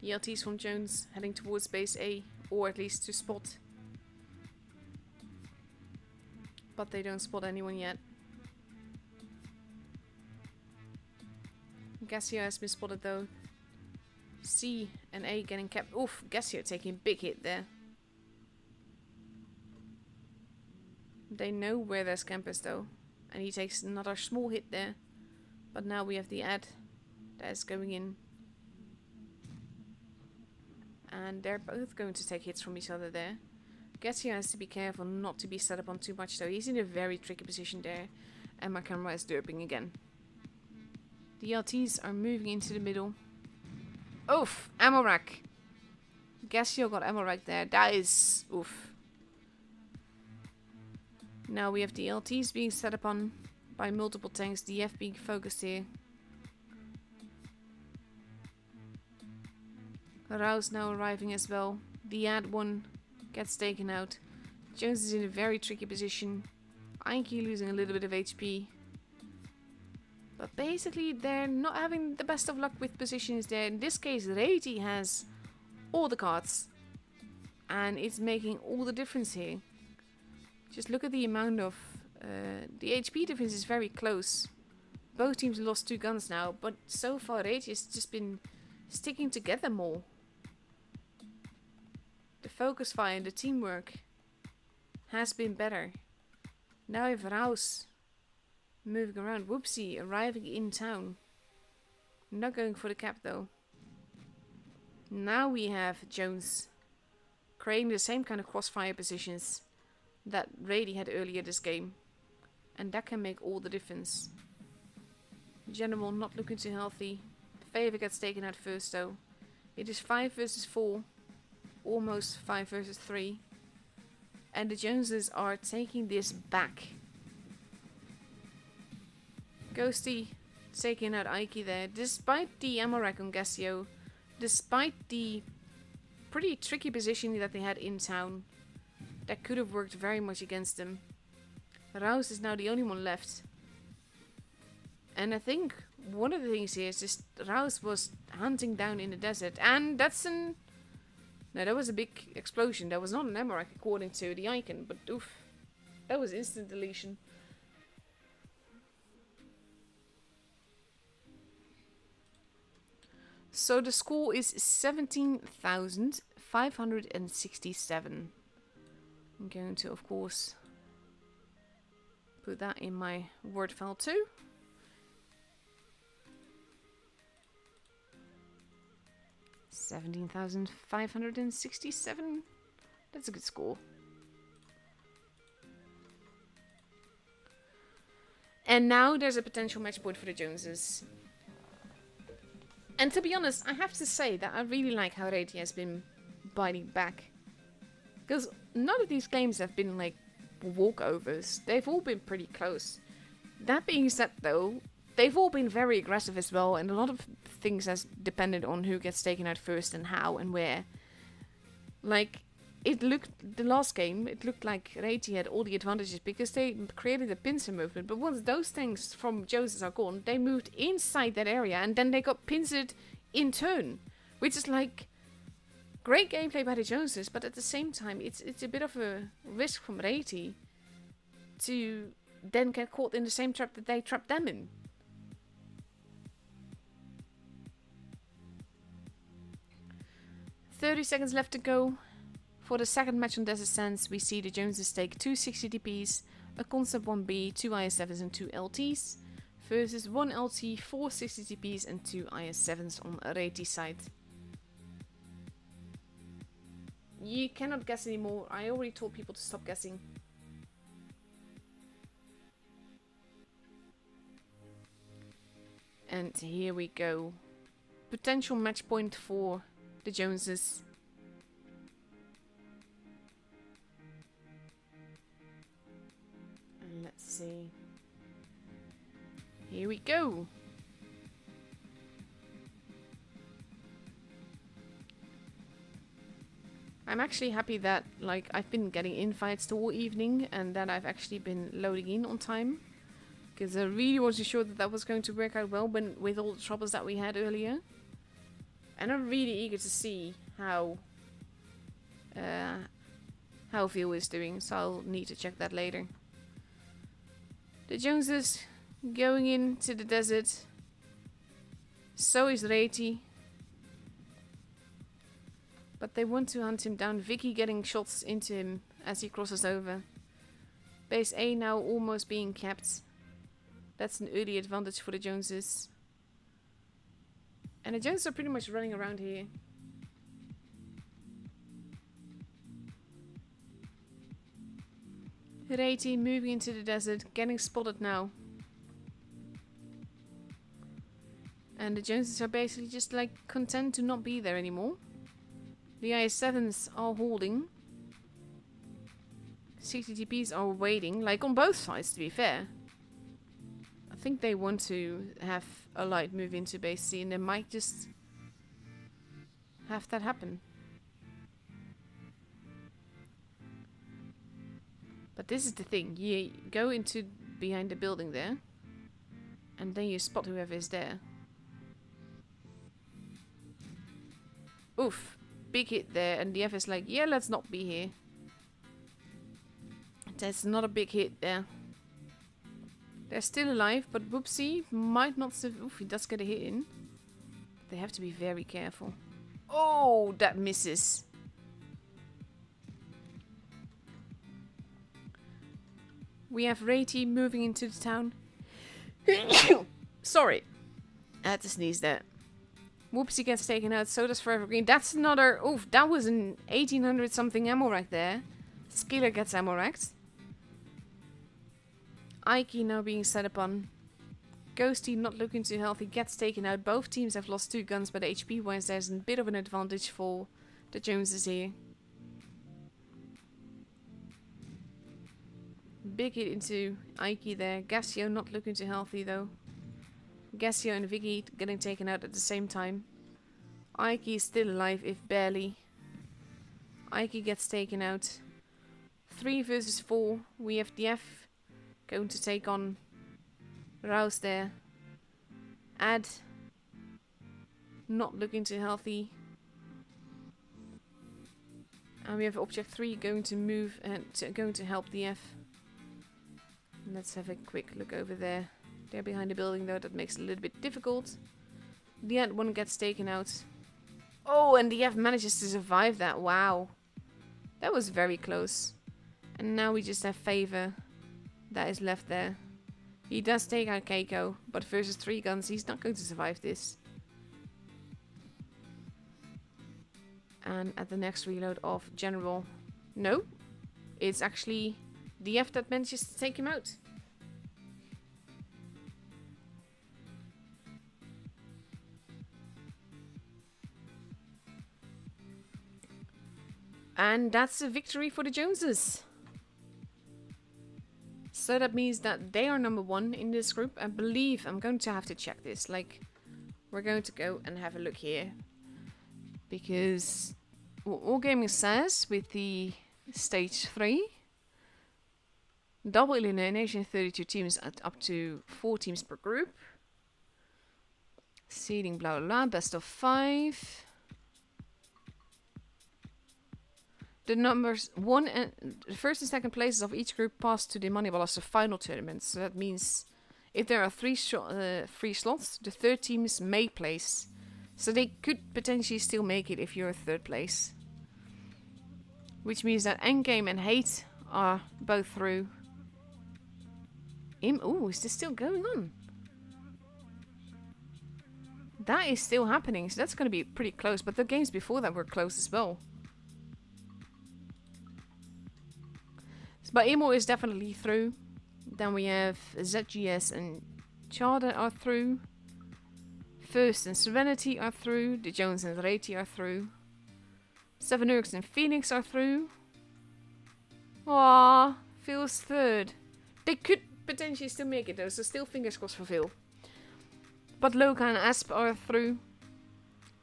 The LTs from Jones heading towards base A, or at least to spot. But they don't spot anyone yet. Gassio has been spotted though. C and A getting kept. Oof, Gassio taking a big hit there. They know where their scamp is though. And he takes another small hit there. But now we have the ad that is going in. And they're both going to take hits from each other there. Gassio has to be careful not to be set up on too much though. He's in a very tricky position there. And my camera is derping again. The LTs are moving into the middle. Oof! Ammo rack! Gassio got ammo rack there. That is... oof. Now we have the LTs being set up on by multiple tanks. The F being focused here. Rouse now arriving as well. The ad one gets taken out. Jones is in a very tricky position. Ainki losing a little bit of HP. But basically they're not having the best of luck with positions there. In this case Reti has all the cards. And it's making all the difference here. Just look at the amount of... the HP difference is very close. Both teams lost 2 guns now. But so far Reti has just been sticking together more. The focus fire and the teamwork has been better. Now we have Rouse moving around. Whoopsie arriving in town. Not going for the cap though. Now we have Jones creating the same kind of crossfire positions that Rady had earlier this game. And that can make all the difference. General not looking too healthy. Favor gets taken out first though. It is 5 versus 4. Almost 5 versus 3. And the Joneses are taking this back. Ghosty taking out Aiki there. Despite the ammo rack on Gassio. Despite the pretty tricky position that they had in town. That could have worked very much against them. Rouse is now the only one left. And I think one of the things here is just Rouse was hunting down in the desert. And that's an... no, that was a big explosion. That was not an ammo rack according to the icon. But oof. That was instant deletion. So the score is 17,567. I'm going to, of course, put that in my Word file too. $17,567. That's a good score. And now there's a potential match point for the Joneses. And to be honest, I have to say that I really like how Reti has been biting back. Because none of these games have been like walkovers. They've all been pretty close. That being said though, they've all been very aggressive as well. And a lot of things has depended on who gets taken out first and how and where. Like, it looked, the last game, it looked like Reti had all the advantages because they created a pincer movement. But once those things from Joseph are gone, they moved inside that area and then they got pincered in turn. Which is like, great gameplay by the Joneses, but at the same time, it's a bit of a risk from Reti to then get caught in the same trap that they trapped them in. $30 left to go. For the second match on Desert Sands, we see the Joneses take 2 60TPs, a Concept 1B, 2 IS-7s and 2 LTs, versus 1 LT, 4 60TPs and 2 IS-7s on Reti's side. You cannot guess anymore. I already told people to stop guessing. And here we go. Potential match point for the Joneses. And let's see. Here we go. I'm actually happy that I've been getting invites all evening and that I've actually been loading in on time. Because I really wasn't sure that was going to work out well with all the troubles that we had earlier. And I'm really eager to see how Phil is doing, so I'll need to check that later. The Joneses going into the desert. So is Reti. But they want to hunt him down. Vicky getting shots into him as he crosses over. Base A now almost being kept. That's an early advantage for the Joneses. And the Joneses are pretty much running around here. Reti moving into the desert, getting spotted now. And the Joneses are basically just content to not be there anymore. The IS-7s are holding. 60TPs are waiting, on both sides to be fair. I think they want to have a light move into base C and they might just have that happen. But this is the thing, you go into behind the building there and then you spot whoever is there. Oof. Big hit there, and the F is like, yeah, let's not be here. That's not a big hit there. They're still alive, but Whoopsie might not survive. Oof, he does get a hit in. They have to be very careful. Oh, that misses. We have Reti moving into the town. Sorry. I had to sneeze there. Whoopsie gets taken out, so does Forever Green. That's another... Oof, that was an 1800 something ammo right there. Skiller gets ammo racked. Ike now being set upon. Ghosty not looking too healthy, gets taken out. Both teams have lost 2 guns, but HP wise there's a bit of an advantage for the Joneses here. Big hit into Ike there. Gassio not looking too healthy though. Gassio and Vicky getting taken out at the same time. Ike is still alive, if barely. Ike gets taken out. 3 versus 4. We have DF going to take on Rouse there. Ad not looking too healthy. And we have Object 3 going to move and going to help DF. Let's have a quick look over there. They're behind the building though, that makes it a little bit difficult. The end one gets taken out. Oh, and the F manages to survive that. Wow. That was very close. And now we just have Favor that is left there. He does take out Keiko, but versus 3 guns, he's not going to survive this. And at the next reload of General, no, it's actually DF that manages to take him out. And that's a victory for the Joneses. So that means that they are number 1 in this group. I believe I'm going to have to check this. We're going to go and have a look here. Because what Wargaming says with the stage 3, double elimination, 32 teams at up to 4 teams per group. Seeding, blah blah blah, best of 5. the numbers the first and second places of each group pass to the Moneyballs final tournament. So that means if there are three slots, the third teams may place. So they could potentially still make it if you're third place. Which means that Endgame and Hate are both through. Ooh, is this still going on? That is still happening, so that's going to be pretty close. But the games before that were close as well. But Imo is definitely through. Then we have ZGS and Chada are through. First and Serenity are through. The Jones and Reti are through. Seven Urks and Phoenix are through. Aww, Phil's third. They could potentially still make it though, so still fingers crossed for Phil. But Loka and Asp are through.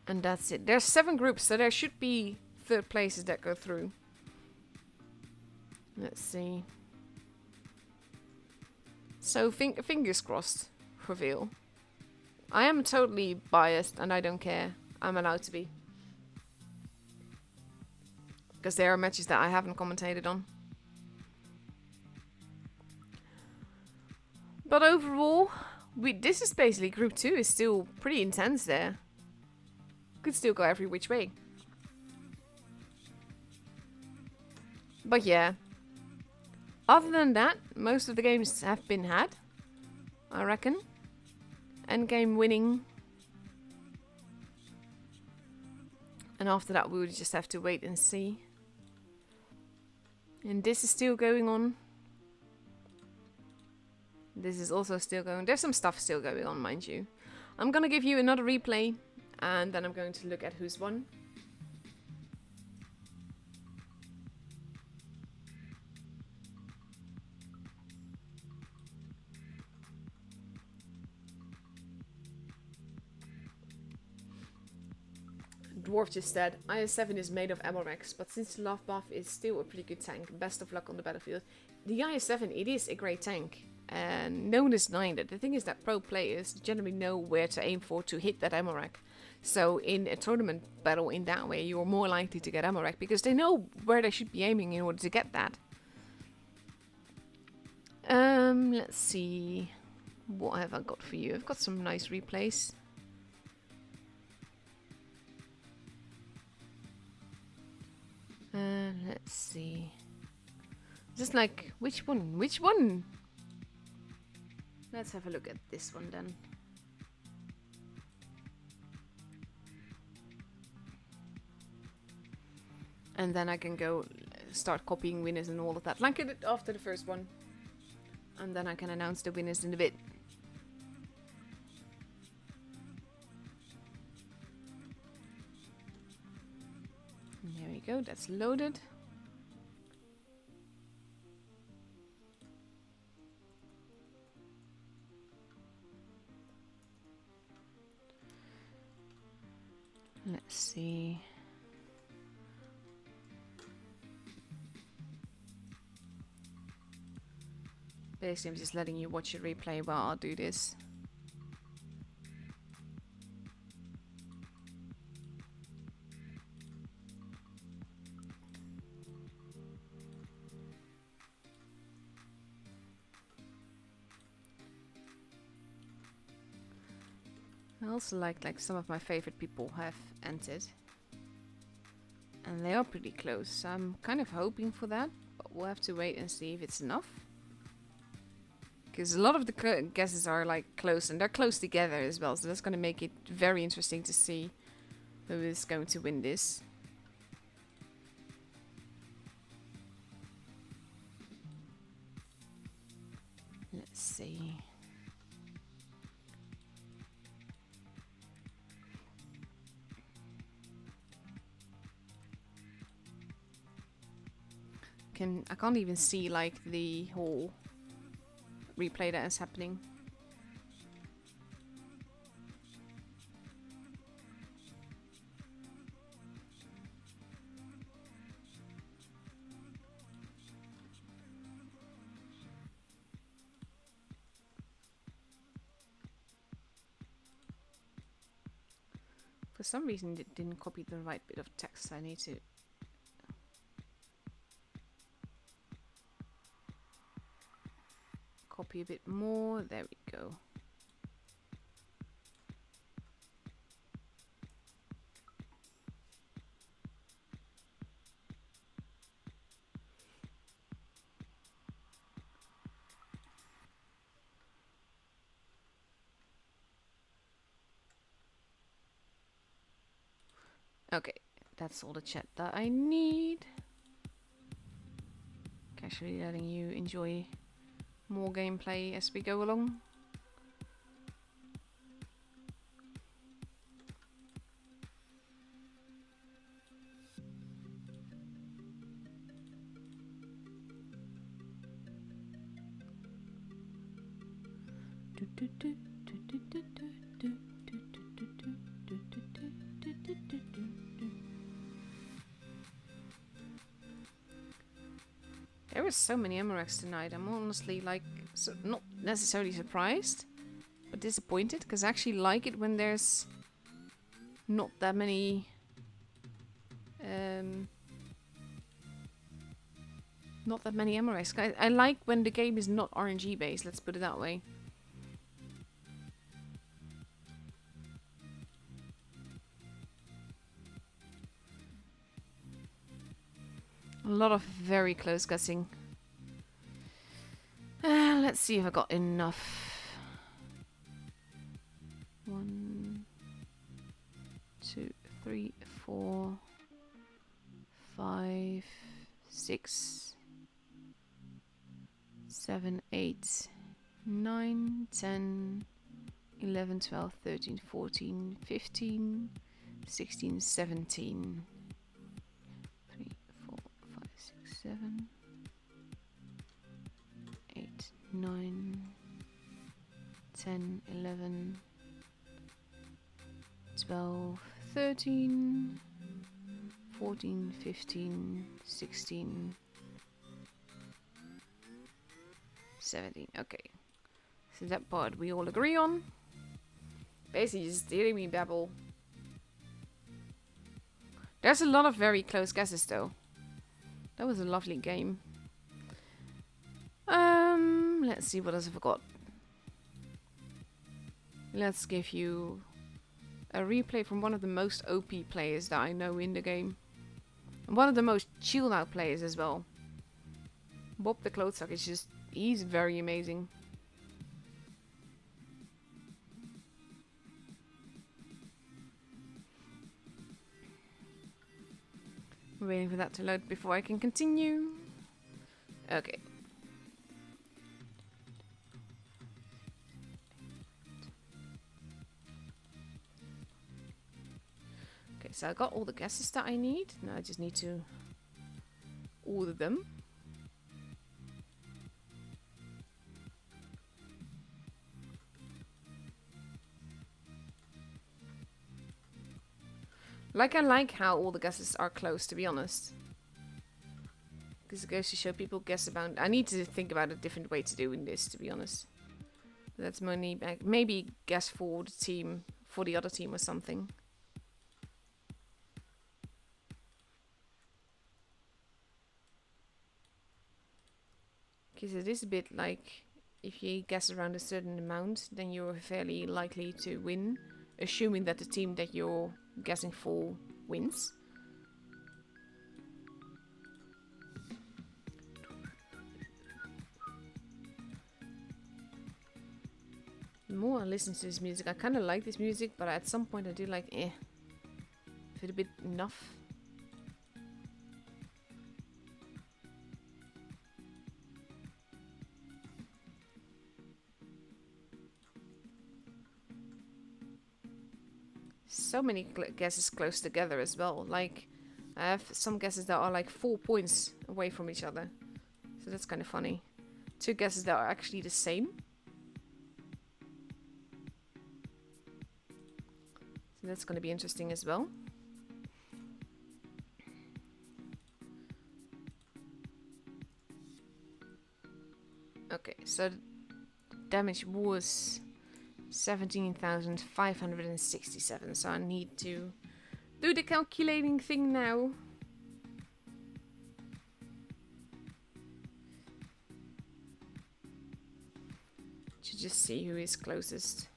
And that's it. There's 7 groups, so there should be third places that go through. Let's see. So fingers crossed for Phil. I am totally biased and I don't care. I'm allowed to be. Because there are matches that I haven't commentated on. But overall, this is basically Group 2 is still pretty intense there. Could still go every which way. But yeah. Other than that, most of the games have been had, I reckon. Endgame winning. And after that we would just have to wait and see. And this is still going on. This is also still going. There's some stuff still going on, mind you. I'm gonna give you another replay. And then I'm going to look at who's won. Dwarf just said, IS-7 is made of Amorex, but since Love Buff is still a pretty good tank, best of luck on the battlefield. The IS-7, it is a great tank, and no one is denying that. The thing is that pro players generally know where to aim for to hit that Amorex. So in a tournament battle in that way, you're more likely to get Amorex, because they know where they should be aiming in order to get that. Let's see. What have I got for you? I've got some nice replays. Let's see. Just like, which one? Which one? Let's have a look at this one then. And then I can go start copying winners and all of that. Like I did after the first one. And then I can announce the winners in a bit. There we go, that's loaded. Let's see. Basically, I'm just letting you watch a replay while I'll do this. I also like some of my favorite people have entered. And they are pretty close, so I'm kind of hoping for that. But we'll have to wait and see if it's enough. Because a lot of the guesses are like close, and they're close together as well. So that's going to make it very interesting to see who is going to win this. Let's see. I can't even see like the whole replay that is happening. For some reason it didn't copy the right bit of text. I need to copy a bit more. There we go. Okay, that's all the chat that I need. Casually letting you enjoy more gameplay as we go along. There were so many Emirates tonight. I'm honestly like not necessarily surprised, but disappointed, because I actually like it when there's not that many Emirates. I like when the game is not RNG based, let's put it that way. A lot of very close guessing. Let's see if I got enough. 1, 2, 3, 4, 5, 6, 7, 8, 9, 10, 11, 12, 13, 14, 15, 16, 17. 7, 8, 9, 10, 11, 12, 13, 14, 15, 16, 17. Okay. So that part we all agree on. Basically just hearing me babble. There's a lot of very close guesses though. That was a lovely game. Let's see what else have I got. Let's give you a replay from one of the most OP players that I know in the game. And one of the most chilled out players as well. Bob the Clothessuck is just, he's very amazing. I'm waiting for that to load before I can continue. Okay. Okay, so I got all the guesses that I need. Now I just need to order them. I like how all the guesses are close, to be honest. Because it goes to show people guess about... I need to think about a different way to doing this, to be honest. That's money. Maybe guess for the team, for the other team or something. Because it is a bit like, if you guess around a certain amount, then you're fairly likely to win. Assuming that the team that you're guessing for wins. The more I listen to this music, I kind of like this music, but at some point I do like, if it's a bit enough. So many guesses close together as well. Like, I have some guesses that are like 4 points away from each other. So that's kind of funny. 2 guesses that are actually the same. So that's going to be interesting as well. Okay, so the damage was 17,567, so I need to do the calculating thing now. just see who is closest.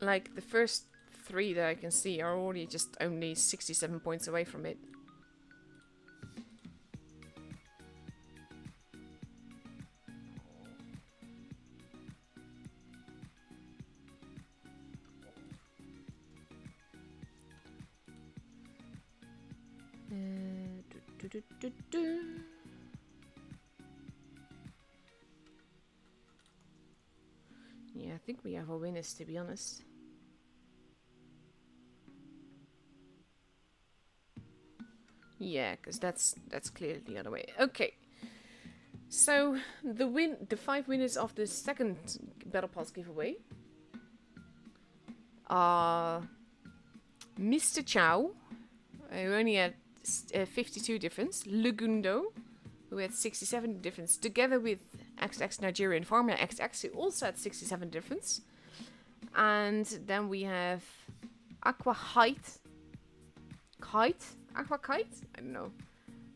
Like the first 3 that I can see are already just only 67 points away from it. Yeah, I think we have our winners, to be honest. Yeah, because that's clearly the other way. Okay. So the 5 winners of the second Battle Pass giveaway are Mr. Chow, who only had 52 difference, Legundo, who had 67 difference, together with XX Nigerian Farmer XX, who also had 67 difference. And then we have Aqua Kite, Aqua Kite? I don't know.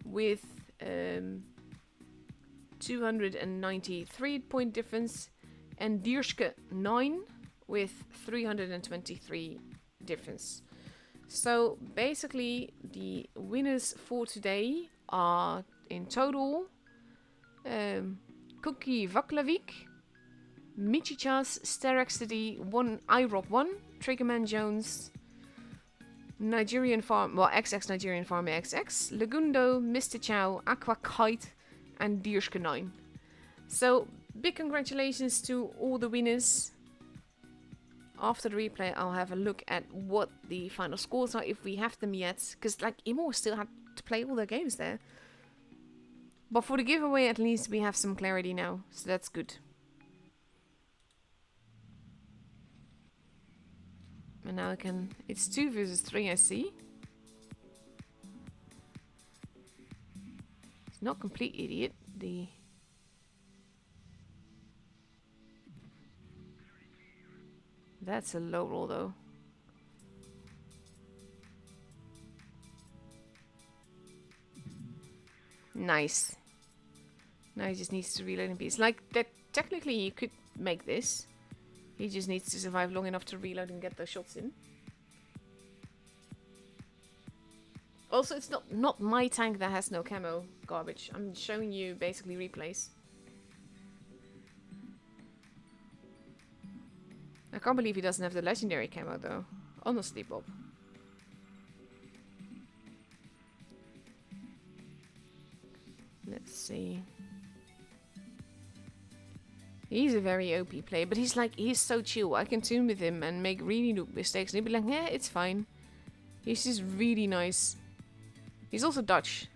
With 293 point difference. And Dierske 9 with 323 difference. So basically the winners for today are in total Cookie Vaklavik, Michichas, Steraxity, IROC1, Triggerman Jones, Nigerian Farm, well, XX Nigerian Farmer XX, Legundo, Mr. Chow, Aqua Kite, and Dierske 9. So, big congratulations to all the winners. After the replay, I'll have a look at what the final scores are, if we have them yet. Because, like, Imo still had to play all their games there. But for the giveaway, at least, we have some clarity now. So that's good. And now I can... It's 2 versus 3, I see. It's not complete idiot. That's a low roll, though. Nice. Now he just needs to reload in peace. Like, that technically you could make this. He just needs to survive long enough to reload and get those shots in. Also, it's not my tank that has no camo garbage. I'm showing you basically replays. I can't believe he doesn't have the legendary camo though. Honestly, Bob. Let's see. He's a very OP player, but he's so chill. I can tune with him and make really no mistakes. And he'll be like, yeah, it's fine. He's just really nice. He's also Dutch.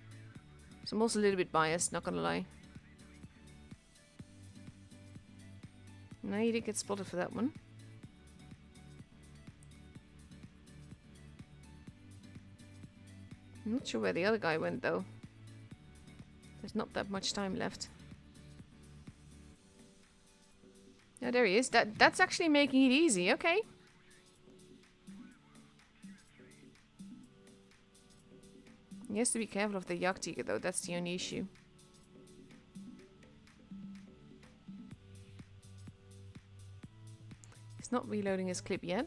So I'm also a little bit biased, not gonna lie. No, you did get spotted for that one. I'm not sure where the other guy went though. There's not that much time left. Yeah, there he is. That's actually making it easy. Okay. He has to be careful of the Jagdtiger though. That's the only issue. He's not reloading his clip yet.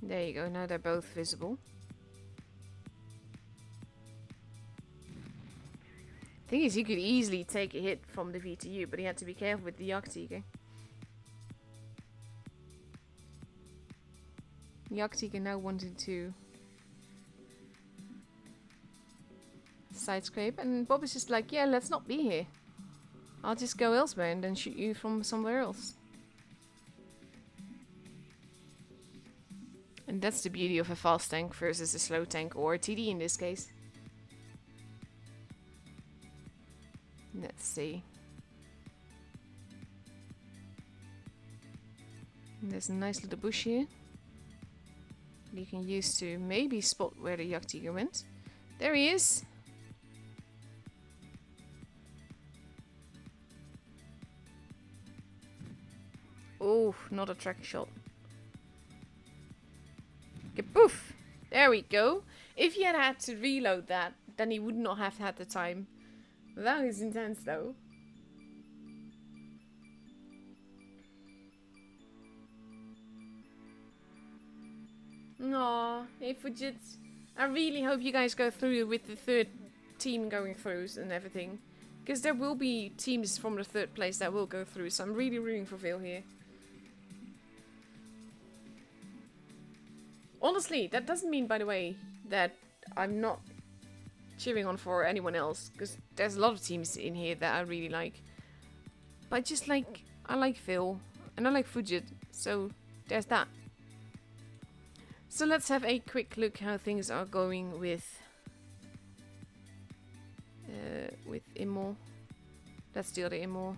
There you go. Now they're both visible. Thing is, he could easily take a hit from the VTU, but he had to be careful with the Jagdtiger. Jagdtiger now wanted to side scrape, and Bob is just like, yeah, let's not be here. I'll just go elsewhere and then shoot you from somewhere else. And that's the beauty of a fast tank versus a slow tank, or a TD in this case. Let's see. There's a nice little bush here. You can use to maybe spot where the Jagdtiger went. There he is. Oh, not a tracking shot. Poof! There we go. If he had had to reload that, then he would not have had the time. That is intense though. Aw, hey Fujit. I really hope you guys go through with the third team going through and everything. Because there will be teams from the third place that will go through, so I'm really rooting for Phil here. Honestly, that doesn't mean, by the way, that I'm not cheering on for anyone else. Because there's a lot of teams in here that I really like. But just like, I like Phil. And I like Fujit. So, there's that. So let's have a quick look how things are going with Immo. That's the other Immo.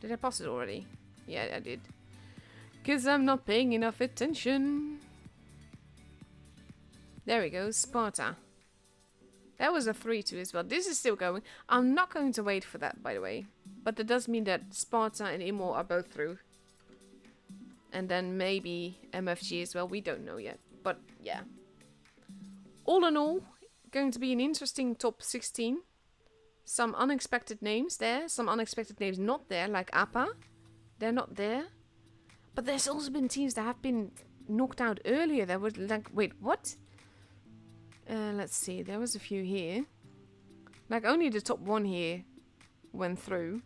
Did I pass it already? Yeah, I did. Because I'm not paying enough attention. There we go, Sparta. That was a 3-2 as well. This is still going. I'm not going to wait for that, by the way. But that does mean that Sparta and Immo are both through. And then maybe MFG as well. We don't know yet. But yeah. All in all, going to be an interesting top 16. Some unexpected names there. Some unexpected names not there. Like APA. They're not there. But there's also been teams that have been knocked out earlier. That was like, wait, what? Let's see. There was a few here. Like only the top one here went through.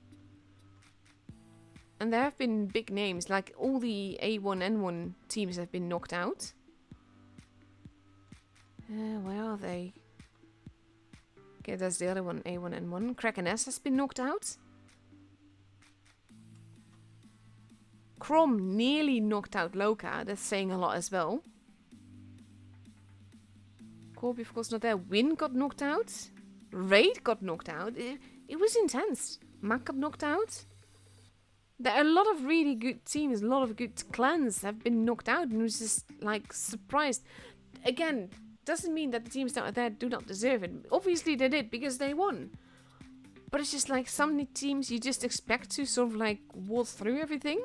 And there have been big names, like all the A1N1 teams have been knocked out. Where are they? Okay, that's the other one, A1N1. Kraken S has been knocked out. Crom nearly knocked out Loka, that's saying a lot as well. Corby, of course, not there. Win got knocked out. Raid got knocked out. It was intense. Mac got knocked out. There are a lot of really good teams, a lot of good clans have been knocked out, and I was just like surprised. Again, doesn't mean that the teams that are there do not deserve it. Obviously they did because they won. But it's just like some teams you just expect to sort of like waltz through everything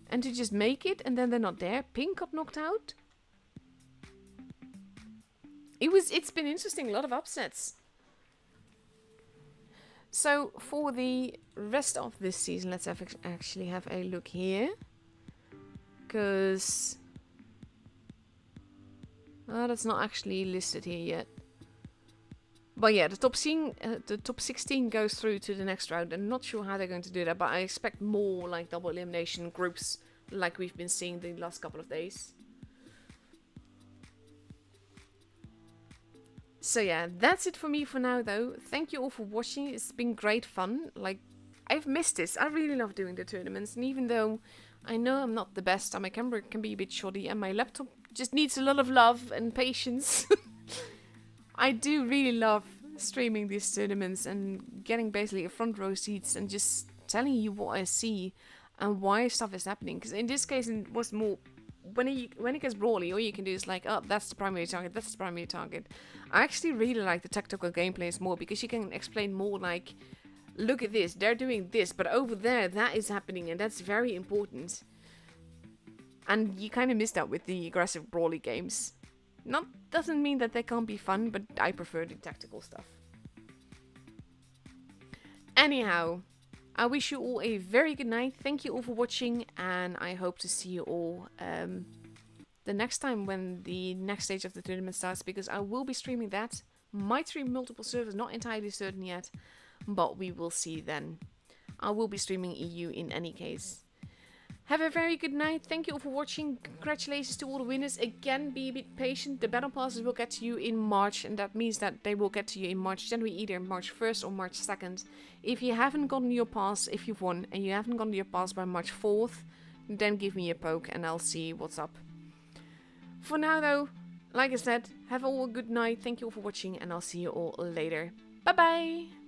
and to just make it, and then they're not there. Pink got knocked out. It's been interesting, a lot of upsets. So, for the rest of this season, let's actually have a look here. Because... that's not actually listed here yet. But yeah, the top 16 goes through to the next round. I'm not sure how they're going to do that, but I expect more like double elimination groups like we've been seeing the last couple of days. So yeah, that's it for me for now though. Thank you all for watching. It's been great fun. Like, I've missed this. I really love doing the tournaments. And even though I know I'm not the best and my camera can be a bit shoddy and my laptop just needs a lot of love and patience. I do really love streaming these tournaments and getting basically a front row seats and just telling you what I see and why stuff is happening. Because in this case it was more... When it gets brawly, all you can do is like, oh, that's the primary target, that's the primary target. I actually really like the tactical gameplays more because you can explain more like, look at this, they're doing this, but over there, that is happening, and that's very important. And you kind of miss that with the aggressive brawly games. Doesn't mean that they can't be fun, but I prefer the tactical stuff. Anyhow, I wish you all a very good night. Thank you all for watching, and I hope to see you all the next time when the next stage of the tournament starts, because I will be streaming that. Might stream multiple servers, not entirely certain yet, but we will see then. I will be streaming EU in any case. Have a very good night. Thank you all for watching. Congratulations to all the winners. Again, be a bit patient. The battle passes will get to you in March, and that means that they will get to you in March, generally either March 1st or March 2nd. If you haven't gotten your pass, if you've won, and you haven't gotten your pass by March 4th, then give me a poke and I'll see what's up. For now though, like I said, have all a good night. Thank you all for watching, and I'll see you all later. Bye bye!